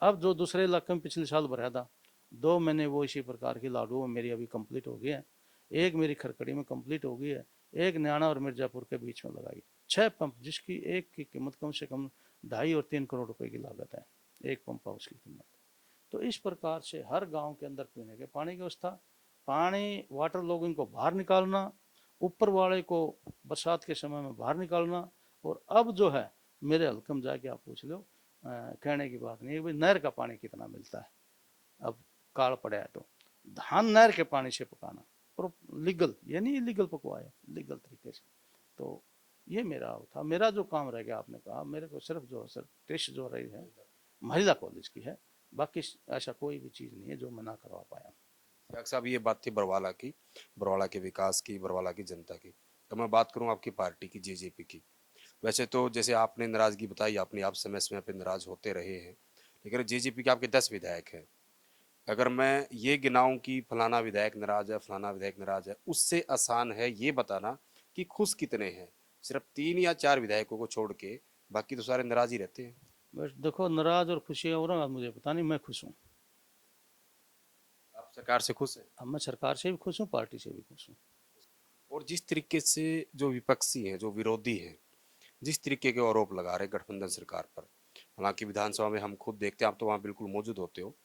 अब जो दूसरे इलाके में पिछले साल भरा था, 2 मैंने वो इसी प्रकार की लाडू में मेरी अभी कंप्लीट हो गई है, एक मेरी खरकड़ी में कंप्लीट हो गई है, एक न्याणा और मिर्ज़ापुर के बीच में लगाई। 6 पंप जिसकी एक की कीमत कम से कम 2.5 और 3 करोड़ रुपए की लागत है, एक पंप हाउस की कीमत। तो इस प्रकार से हर गांव के अंदर पीने के पानी की व्यवस्था, पानी वाटर लॉगिंग को बाहर निकालना, ऊपर वाले को बरसात के समय में बाहर निकालना। और अब जो है मेरे हल्के में जाके आप पूछ लो, कहने की बात नहीं है भाई नहर का पानी कितना मिलता है, अब काल पड़ा है तो धान नहर के पानी से पकाना, और लीगल, ये नहीं इलीगल पकवाया, लीगल तरीके से। तो ये मेरा था, मेरा जो काम रह गया, आपने कहा मेरे को सिर्फ जो सिर्फ टेस्ट जो रही है महिला कॉलेज की है, बाकी ऐसा कोई भी चीज़ नहीं है जो मैं ना करवा पाया। डॉक्टर साहब, ये बात थी बरवाला की, बरवाला के विकास की, बरवाला की जनता की। तो मैं बात करूं आपकी पार्टी की, जेजेपी की। वैसे तो जैसे आपने नाराजगी बताई, आपने आप समय समय पे नाराज होते रहे हैं, लेकिन जेजेपी के आपके 10 विधायक हैं। अगर मैं ये गिनाऊं कि फलाना विधायक नाराज है, फलाना विधायक नाराज है, उससे आसान है ये बताना कि खुश कितने हैं। सिर्फ 3 या 4 विधायकों को छोड़ के बाकी तो सारे नाराज ही रहते हैं। बस देखो, नाराज और खुशी और मुझे पता नहीं, मैं खुश हूँ। आप सरकार से खुश हैं? अब मैं सरकार से भी खुश हूँ, पार्टी से भी खुश हूँ। और जिस तरीके से जो विपक्षी हैं, जो विरोधी हैं, जिस तरीके के आरोप लगा रहे गठबंधन सरकार पर, हालांकि विधानसभा में हम खुद देखते हैं, आप तो वहाँ बिल्कुल मौजूद होते हो,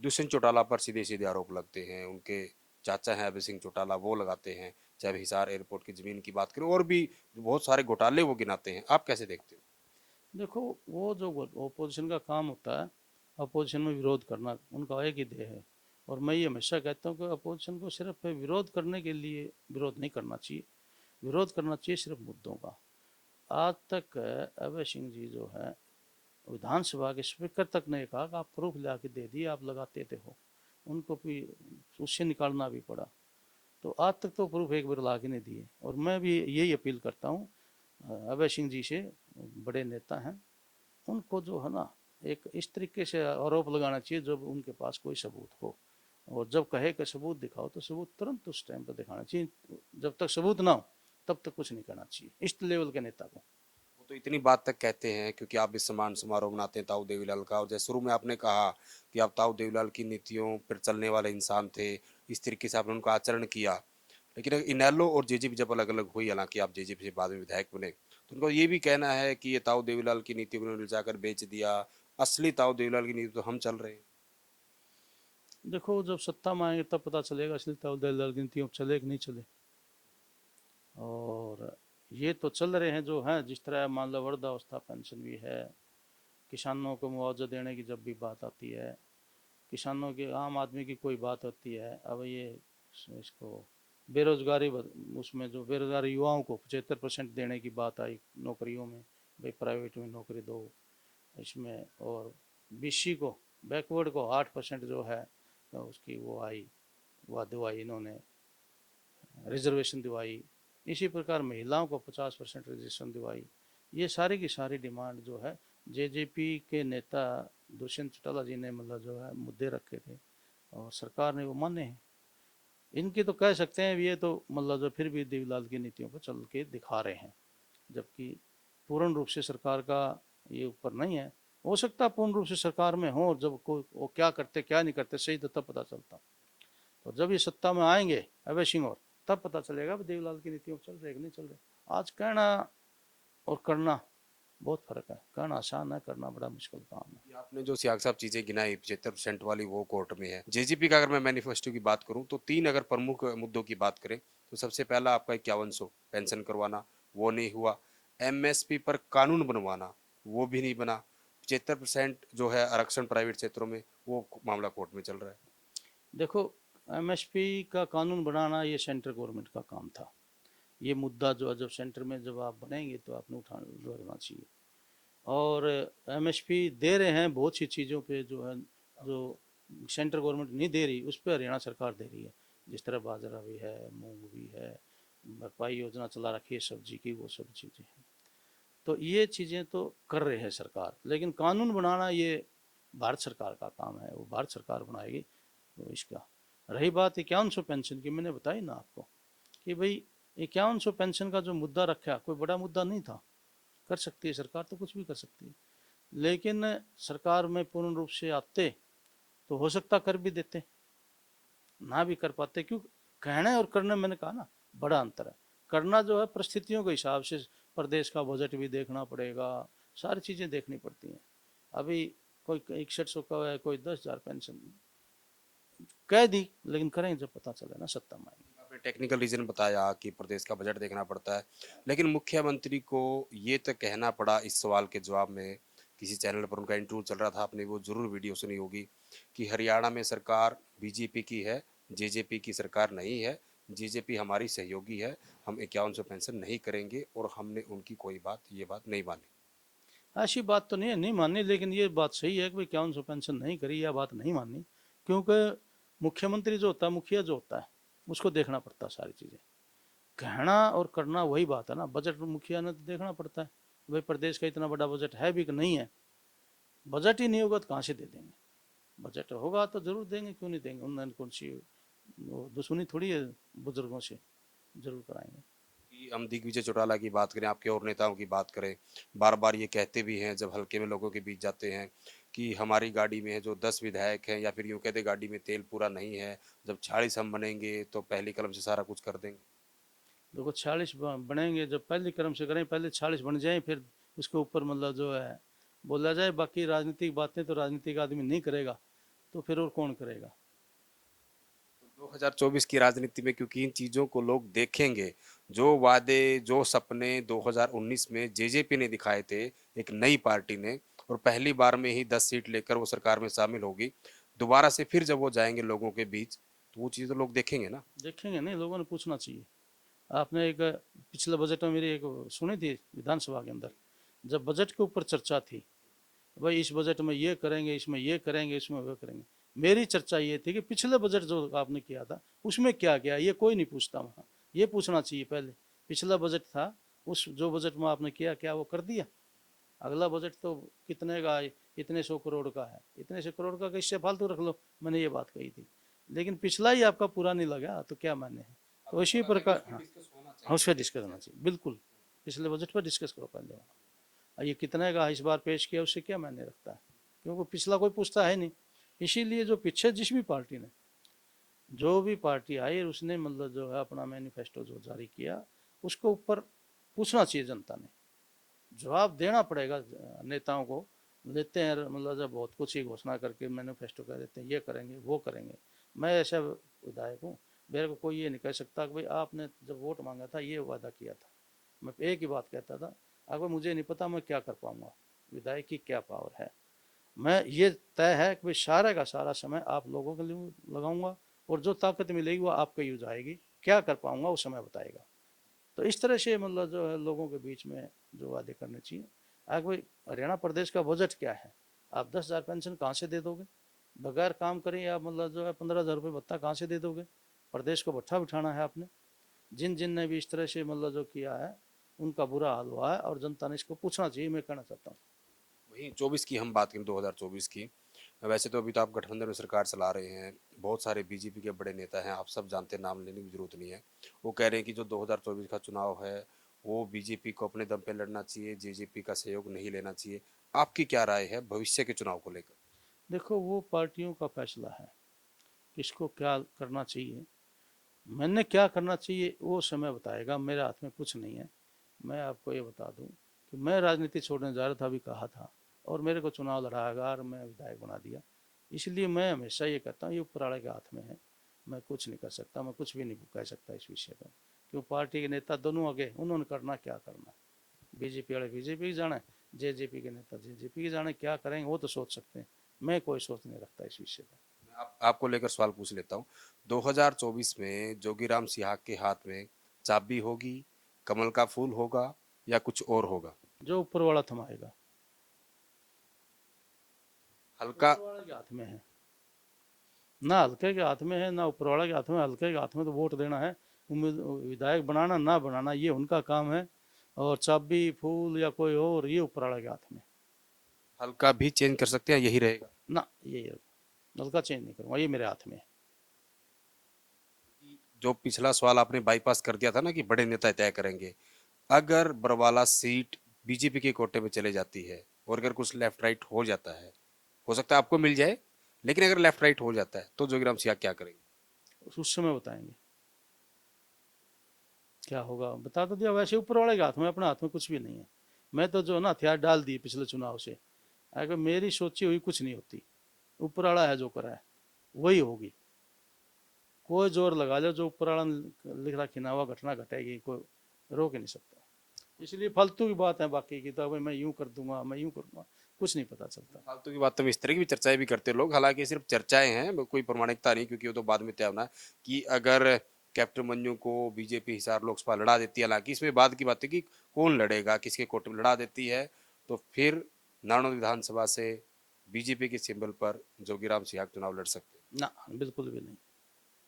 दुष्यंत चौटाला पर सीधे सीधे आरोप लगते हैं, उनके चाचा हैं अभय सिंह चौटाला, वो लगाते हैं, चाहे हिसार एयरपोर्ट की ज़मीन की बात करें, और भी बहुत सारे घोटाले वो गिनाते हैं। आप कैसे देखते हो? देखो, वो जो ओपोजिशन का काम होता है, अपोजिशन में विरोध करना उनका एक ही ध्येय है। और मैं ये हमेशा कहता हूँ कि अपोजिशन को सिर्फ विरोध करने के लिए विरोध नहीं करना चाहिए, विरोध करना चाहिए सिर्फ मुद्दों का। आज तक अभय सिंह जी जो है विधानसभा के स्पीकर तक ने कहा कि आप प्रूफ ला के दे दिए, आप लगाते थे हो, उनको भी उससे निकालना भी पड़ा। तो आज तक तो प्रूफ एक बार ला के नहीं दिए। और मैं भी यही अपील करता हूँ अभय सिंह जी से, बड़े नेता हैं, उनको जो है ना एक इस तरीके से आरोप लगाना चाहिए जब उनके पास कोई सबूत हो, और जब कहे कि सबूत दिखाओ तो सबूत तुरंत उस टाइम पर दिखाना चाहिए। जब तक सबूत ना हो तब तक कुछ नहीं करना चाहिए इस लेवल के नेता को। वो तो इतनी बात तक कहते हैं क्योंकि आप भी सम्मान समारोह मनाते हैं ताऊ देवीलाल का, और जैसे शुरू में आपने कहा कि आप ताऊ देवीलाल की नीतियों पर चलने वाले इंसान थे, इस तरीके से आपने उनका आचरण किया। लेकिन इनेलो और जेजेपी जब अलग अलग हुई, हालांकि आप जेजेपी से बाद में विधायक बने, तो उनका ये भी कहना है कि ये ताऊ देवीलाल की नीति को उन्होंने जाकर बेच दिया, असली ताऊ देवीलाल की नीति तो हम चल रहे हैं। देखो जब सत्ता में आएंगे तब पता चलेगा असली दल गिनती चले कि नहीं चले। और ये तो चल रहे हैं जो है, जिस तरह मान लो वृद्धावस्था पेंशन भी है, किसानों को मुआवजा देने की जब भी बात आती है, किसानों के आम आदमी की कोई बात होती है, अब ये इसको बेरोजगारी उसमें जो बेरोजगार युवाओं को 75% देने की बात आई नौकरियों में, भाई प्राइवेट में नौकरी दो इसमें, और बीसी को बैकवर्ड को 8% जो है तो उसकी वो आई, वह दिवाई इन्होंने रिजर्वेशन दिवाई। इसी प्रकार महिलाओं को 50% रिजर्वेशन दिवाई। ये सारी की सारी डिमांड जो है जेजेपी के नेता दुष्यंत चौटाला जी ने मतलब जो है मुद्दे रखे थे और सरकार ने वो माने हैं। इनकी तो कह सकते हैं ये तो मतलब जो फिर भी देवीलाल की नीतियों पर चल के दिखा रहे हैं, जबकि पूर्ण रूप से सरकार का ये ऊपर नहीं है। हो सकता पूर्ण रूप से सरकार में हो, जब कोई वो क्या करते क्या नहीं करते सही तो तब पता चलता। तो जब ये सत्ता में आएंगे अभय सिंह और, तब पता चलेगा देवीलाल की नीतियों चल रहे कि नहीं चल रहे। आज कहना और करना बहुत फर्क है, कहना आसान है, करना बड़ा मुश्किल काम है। ये आपने जो सियाग साहब चीजें गिनाई 75% वाली, वो कोर्ट में है। जेजेपी का अगर मैं मैनिफेस्टो की बात करूं तो 3 अगर प्रमुख मुद्दों की बात करें तो सबसे पहला आपका 5100 पेंशन करवाना, वो नहीं हुआ। एमएसपी पर कानून बनवाना, वो भी नहीं बना। 75% जो है आरक्षण प्राइवेट क्षेत्रों में, वो मामला कोर्ट में चल रहा है। देखो एमएसपी का कानून बनाना ये सेंट्रल गवर्नमेंट का काम था। ये मुद्दा जो जब सेंटर में जब आप बनेंगे तो आपने उठाना चाहिए। और एमएसपी दे रहे हैं बहुत सी चीज़ों पे जो है, जो सेंट्रल गवर्नमेंट नहीं दे रही उस पर हरियाणा सरकार दे रही है। जिस तरह बाजरा भी है, मूंग भी है, भरपाई योजना चला रखी है सब्जी की, वो सब चीज़ें हैं। तो ये चीज़ें तो कर रहे हैं सरकार, लेकिन कानून बनाना ये भारत सरकार का काम है, वो भारत सरकार बनाएगी। तो इसका रही बात 5100 पेंशन की, मैंने बताई ना आपको कि भाई 5100 पेंशन का जो मुद्दा रखा कोई बड़ा मुद्दा नहीं था। कर सकती है सरकार तो कुछ भी कर सकती है, लेकिन सरकार में पूर्ण रूप से आते तो हो सकता कर भी देते, ना भी कर पाते। क्यों, कहने और करने मैंने कहा ना बड़ा अंतर है। करना जो है परिस्थितियों के हिसाब से, प्रदेश का बजट भी देखना पड़ेगा, सारी चीज़ें देखनी पड़ती हैं। अभी कोई 6100 का है, कोई 10,000 पेंशन कह दी, लेकिन करें जब पता चले ना सत्ता में आएंगे। आपने टेक्निकल रीजन बताया कि प्रदेश का बजट देखना पड़ता है, लेकिन मुख्यमंत्री को ये तो कहना पड़ा इस सवाल के जवाब में, किसी चैनल पर उनका इंटरव्यू चल रहा था, आपने वो जरूर वीडियो सुनी होगी, कि हरियाणा में सरकार बीजेपी की है, जेजेपी की सरकार नहीं है। जेजेपी हमारी सहयोगी है, हम 5100 पेंशन नहीं करेंगे, और हमने उनकी कोई बात, ये बात नहीं मानी। ऐसी बात तो नहीं है नहीं माननी, लेकिन ये बात सही है कि भाई 5100 पेंशन नहीं करी, यह बात नहीं माननी। क्योंकि मुख्यमंत्री जो होता है, मुखिया जो होता है, उसको देखना पड़ता है सारी चीज़ें। कहना और करना वही बात है ना। बजट मुखिया ने तो देखना पड़ता है भाई प्रदेश का इतना बड़ा बजट है भी कि नहीं है। बजट ही नहीं होगा तो कहाँ से दे देंगे, बजट होगा तो जरूर देंगे, क्यों नहीं देंगे। उन्होंने कौन सी दुश्मनी थोड़ी है बुजुर्गों से, जरूर कराएंगे। कि हम दिग्विजय चौटाला की बात करें, आपके और नेताओं की बात करें, बार बार ये कहते भी हैं जब हल्के में लोगों के बीच जाते हैं कि हमारी गाड़ी में है जो 10 विधायक हैं, या फिर यूँ कहते गाड़ी में तेल पूरा नहीं है, जब 40 हम बनेंगे तो पहली कलम से सारा कुछ कर देंगे। देखो 40 बनेंगे जब पहले क्रम से करें, पहले 40 बन जाए, फिर उसके ऊपर मतलब जो है बोला जाए। बाकी राजनीतिक बातें तो राजनीतिक आदमी नहीं करेगा, तो फिर और कौन करेगा। 2024 की राजनीति में क्योंकि इन चीज़ों को लोग देखेंगे, जो वादे जो सपने 2019 में जेजेपी ने दिखाए थे, एक नई पार्टी ने, और पहली बार में ही 10 सीट लेकर वो सरकार में शामिल होगी, दोबारा से फिर जब वो जाएंगे लोगों के बीच, तो वो चीज़ तो लोग देखेंगे ना। देखेंगे नहीं, लोगों ने पूछना चाहिए। आपने एक पिछले बजट में मेरी एक सुनी थी विधानसभा के अंदर, जब बजट के ऊपर चर्चा थी, भाई इस बजट में ये करेंगे, इसमें ये करेंगे, इसमें वो करेंगे। मेरी चर्चा ये थी कि पिछले बजट जो आपने किया था उसमें क्या किया, ये कोई नहीं पूछता वहाँ। ये पूछना चाहिए पहले, पिछला बजट था, उस जो बजट में आपने किया क्या वो कर दिया। अगला बजट तो कितने का है, इतने 100 करोड़ का है, इतने 100 करोड़ का किससे फालतू रख लो, मैंने ये बात कही थी। लेकिन पिछला ही आपका पूरा नहीं लगा तो क्या माने है। तो इसी प्रकार हाँ, उस पर डिस्कस होना चाहिए, बिल्कुल पिछले बजट पर डिस्कस करो पहले। ये कितने का इस बार पेश किया उससे क्या मायने रखता है, क्योंकि पिछला कोई पूछता है नहीं। इसीलिए जो पीछे जिस भी पार्टी ने, जो भी पार्टी आई उसने मतलब जो है अपना मैनिफेस्टो जो जारी किया उसको ऊपर पूछना चाहिए जनता ने, जवाब देना पड़ेगा नेताओं को। लेते हैं मतलब जब बहुत कुछ ही घोषणा करके मैनिफेस्टो कह देते हैं ये करेंगे वो करेंगे। मैं ऐसा विधायक हूँ, मेरे को कोई ये नहीं कह सकता कि भाई आपने जब वोट मांगा था ये वादा किया था। मैं एक ही बात कहता था, अगर मुझे नहीं पता मैं क्या कर पाऊंगा, विधायक की क्या पावर है। मैं ये तय है कि भाई सारा का सारा समय आप लोगों के लिए लगाऊंगा और जो ताकत मिलेगी वो आपको यूज आएगी, क्या कर पाऊंगा वो समय बताएगा। तो इस तरह से मतलब जो है लोगों के बीच में जो वादे करने चाहिए। आगे भाई हरियाणा प्रदेश का बजट क्या है, आप 10,000 पेंशन कहाँ से दे दोगे, बगैर काम करें आप मतलब जो है 15,000 रुपये भत्ता कहाँ से दे दोगे। प्रदेश को भट्ठा बिठाना है आपने। जिन जिन ने भी इस तरह से मतलब जो किया है उनका बुरा हाल हुआ है और जनता ने इसको पूछना चाहिए, मैं कहना चाहता हूँ। वहीं 24 की हम बात करें, 2024 की, वैसे तो अभी तो आप गठबंधन में सरकार चला रहे हैं, बहुत सारे बीजेपी के बड़े नेता हैं, आप सब जानते हैं, नाम लेने की जरूरत नहीं है। वो कह रहे हैं कि जो 2024 का चुनाव है वो बीजेपी को अपने दम पे लड़ना चाहिए, जेजेपी का सहयोग नहीं लेना चाहिए। आपकी क्या राय है भविष्य के चुनाव को लेकर? देखो वो पार्टियों का फैसला है किसको क्या करना चाहिए, मैंने क्या करना चाहिए वो समय बताएगा, मेरे हाथ में कुछ नहीं है। मैं आपको ये बता दूं कि मैं राजनीति छोड़ने जा रहा था, अभी कहा था, और मेरे को चुनाव लड़ाएगा और मैं विधायक बना दिया। इसलिए मैं हमेशा ये कहता हूँ ये ऊपर वाले के हाथ में है, मैं कुछ नहीं कर सकता, मैं कुछ भी नहीं कह सकता इस विषय पर। क्यों पार्टी के नेता दोनों आगे, उन्होंने करना क्या करना है, बीजेपी वाले बीजेपी की जाने, जेजेपी के नेता जेजेपी की जाने, क्या करेंगे वो तो सोच सकते हैं, मैं कोई सोच नहीं रखता इस विषय पर। आपको लेकर सवाल पूछ लेता हूँ। 2024 में जोगीराम सिहाग के हाथ में चाबी होगी, कमल का फूल होगा, या कुछ और होगा? जो ऊपर वाला थमाएगा, हल्का। ऊपर वाले के हाथ में है, ना हल्के के हाथ में है ना ऊपर वाले के हाथ में। हल्के के हाथ में तो वोट देना है, विधायक बनाना ना बनाना ये उनका काम है, और चाबी फूल या कोई और ये ऊपर वाले के हाथ में। हल्का भी चेंज कर सकते हैं, यही रहेगा? ना ये हल्का चेंज नहीं करूंगा, ये मेरे हाथ में है। जो पिछला सवाल आपने बाईपास कर दिया था ना कि बड़े नेता तय करेंगे, अगर बरवाला सीट बीजेपी के कोटे में चले जाती है और अगर कुछ लेफ्ट राइट हो जाता है, हो सकता है आपको मिल जाए, लेकिन अगर लेफ्ट राइट हो जाता है तो जोगीराम सिंह क्या करेंगे? उस समय बताएंगे क्या होगा, बता तो दिया। वैसे ऊपर वाले के हाथ में, अपने हाथ में कुछ भी नहीं है। मैं तो जो ना हथियार डाल दिए पिछले चुनाव से, अगर मेरी सोची हुई कुछ नहीं होती, ऊपर वाला है जो करा है वही होगी। कोई जोर लगा लो, जो ऊपर वाला लिख रखी ना हुआ घटना घटेगी, कोई रोक ही नहीं सकता। इसलिए फालतू की बात है बाकी की, तो भाई मैं यूं कर दूंगा मैं यूं करूंगा, कुछ नहीं पता चलता। फालतू की बात, तो इस तरह की भी चर्चाएं भी करते हैं लोग, हालांकि सिर्फ चर्चाएं हैं, कोई प्रमाणिकता नहीं, क्योंकि वो तो बाद में तय होना है कि अगर कैप्टन मंजू को बीजेपी हिसार लोकसभा लड़ा देती है, हालांकि इसमें बाद की बात है कि कौन लड़ेगा, किसके कोटे में लड़ा देती है, तो फिर नारनौल विधानसभा से बीजेपी के सिंबल पर जोगीराम सिंह चुनाव लड़ सकते हैं। ना बिल्कुल भी नहीं,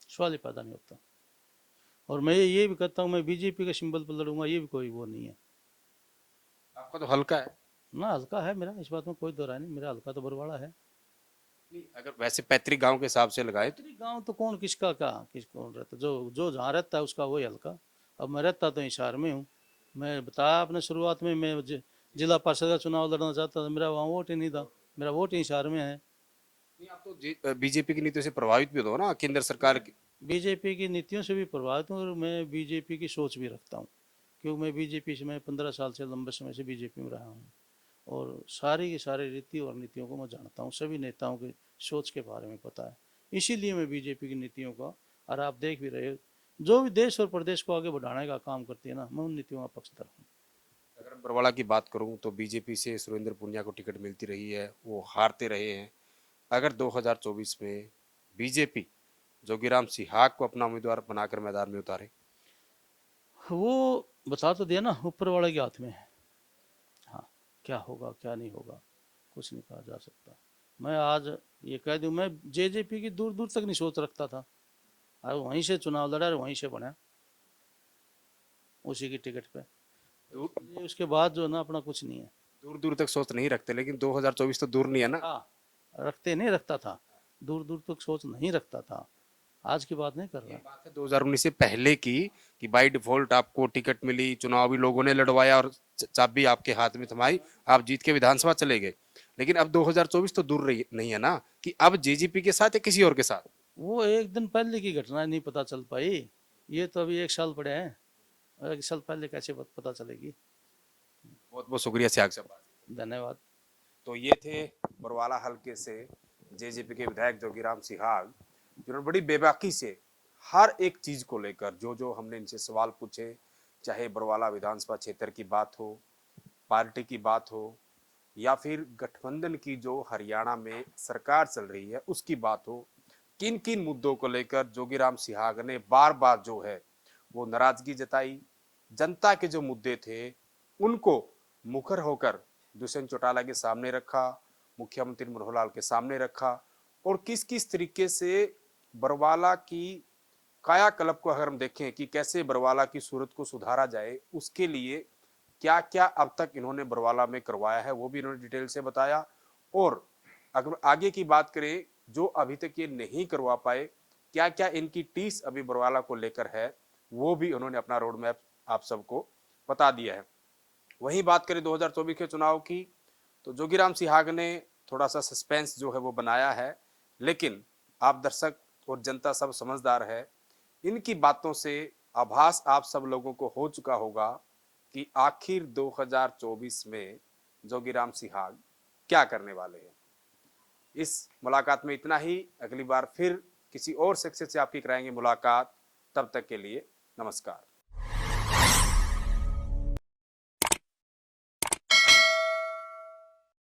सवाल ही पैदा नहीं होता। और मैं ये भी कहता हूँ मैं बीजेपी के सिंबल पर लड़ूंगा, ये भी कोई वो नहीं है। आपका तो हल्का है। ना हल्का है मेरा, इस बात में कोई दो राय नहीं, मेरा हल्का तो बरवाड़ा है। नहीं, अगर वैसे पैतृक गांव के हिसाब से लगाए तो पैतृक गांव तो कौन किसका का किस कौन रहता, जो जो जहाँ रहता है उसका वही हल्का। अब मैं रहता तो हिसार में हूँ, मैं बताया आपने शुरुआत में, मैं जिला पार्षद का चुनाव लड़ना चाहता था, मेरा वहाँ वोट ही नहीं था, मेरा वोट ही हिसार में है। नहीं, आप तो बीजेपी की नीतियों से प्रभावित भी हो ना, केंद्र सरकार मैं की। बीजेपी की नीतियों से भी प्रभावित हूँ और मैं बीजेपी की सोच भी रखता हूँ, क्योंकि मैं बीजेपी से, मैं 15 साल से लंबे समय से बीजेपी में रहा हूँ, और सारी की सारी रीति और नीतियों को मैं जानता हूँ, सभी नेताओं की सोच के बारे में पता है। इसीलिए मैं बीजेपी की नीतियों का, और आप देख भी रहे हो जो भी देश और प्रदेश को आगे बढ़ाने का काम करती है ना, मैं उन नीतियों का पक्षधर हूँ। अगर बरवाला की बात करूं तो बीजेपी से सुरेंद्र पुनिया को टिकट मिलती रही है, वो हारते रहे हैं। अगर 2024 में बीजेपी जोगीराम सिहाग को अपना उम्मीदवार बनाकर मैदान में उतारे? वो बता तो दिया ना, ऊपर वाले के हाथ में है। हाँ, क्या होगा क्या नहीं होगा कुछ नहीं कहा जा सकता। मैं आज ये कह दूं, मैं जेजेपी की दूर दूर तक नहीं सोच रखता था, और वहीं से चुनाव लड़ा और वहीं से बना, उसी की टिकट पे। दूर इसलिए उसके बाद जो है ना अपना कुछ नहीं है। दूर दूर तक सोच नहीं रखते, लेकिन 2024 तो दूर नहीं है ना। हाँ, रखते नहीं, रखता था, दूर दूर तक सोच नहीं रखता था, आज की बात नहीं कर ये रहा। बात है 2019 से पहले की, कि बाय डिफॉल्ट आपको टिकट मिली, चुनाव भी लोगों ने लड़वाया और चाबी आपके हाथ में थमाई, आप जीत के विधानसभा चले गए। लेकिन अब 2024 तो दूर रही नहीं है ना, कि अब जेजेपी के साथ या किसी और के साथ। वो एक दिन पहले की घटना नहीं पता चल पाई, ये तो अभी 1 साल पड़े हैं, एक साल पहले कैसे पता चलेगी। बहुत बहुत शुक्रिया सियाग साहब। धन्यवाद। तो ये थे बरवाला हल्के से जेजेपी के विधायक जोगीराम सिहाग, जिन्होंने बड़ी बेबाकी से हर एक चीज को लेकर जो जो हमने इनसे सवाल पूछे, चाहे बरवाला विधानसभा क्षेत्र की बात हो, पार्टी की बात हो, या फिर गठबंधन की जो हरियाणा में सरकार चल रही है उसकी बात हो, किन किन मुद्दों को लेकर जोगीराम सिहाग ने बार बार जो है वो नाराजगी जताई, जनता के जो मुद्दे थे उनको मुखर होकर दुष्यंत चौटाला के सामने रखा, मुख्यमंत्री मनोहर लाल के सामने रखा, और किस किस तरीके से बरवाला की कायाकल्प को अगर हम देखें कि कैसे बरवाला की सूरत को सुधारा जाए, उसके लिए क्या क्या अब तक इन्होंने बरवाला में करवाया है वो भी इन्होंने डिटेल से बताया। और अगर आगे की बात करें, जो अभी तक ये नहीं करवा पाए, क्या क्या इनकी टीस अभी बरवाला को लेकर है, वो भी उन्होंने अपना रोड मैप आप सबको बता दिया है। वहीं बात करें 2024 के चुनाव की, तो जोगीराम सिहाग ने थोड़ा सा सस्पेंस जो है वो बनाया है, लेकिन आप दर्शक और जनता सब समझदार है, इनकी बातों से आभास आप सब लोगों को हो चुका होगा कि आखिर 2024 में जोगीराम सिहाग क्या करने वाले हैं। इस मुलाकात में इतना ही, अगली बार फिर किसी और शख्स से आपकी कराएंगे मुलाकात, तब तक के लिए नमस्कार।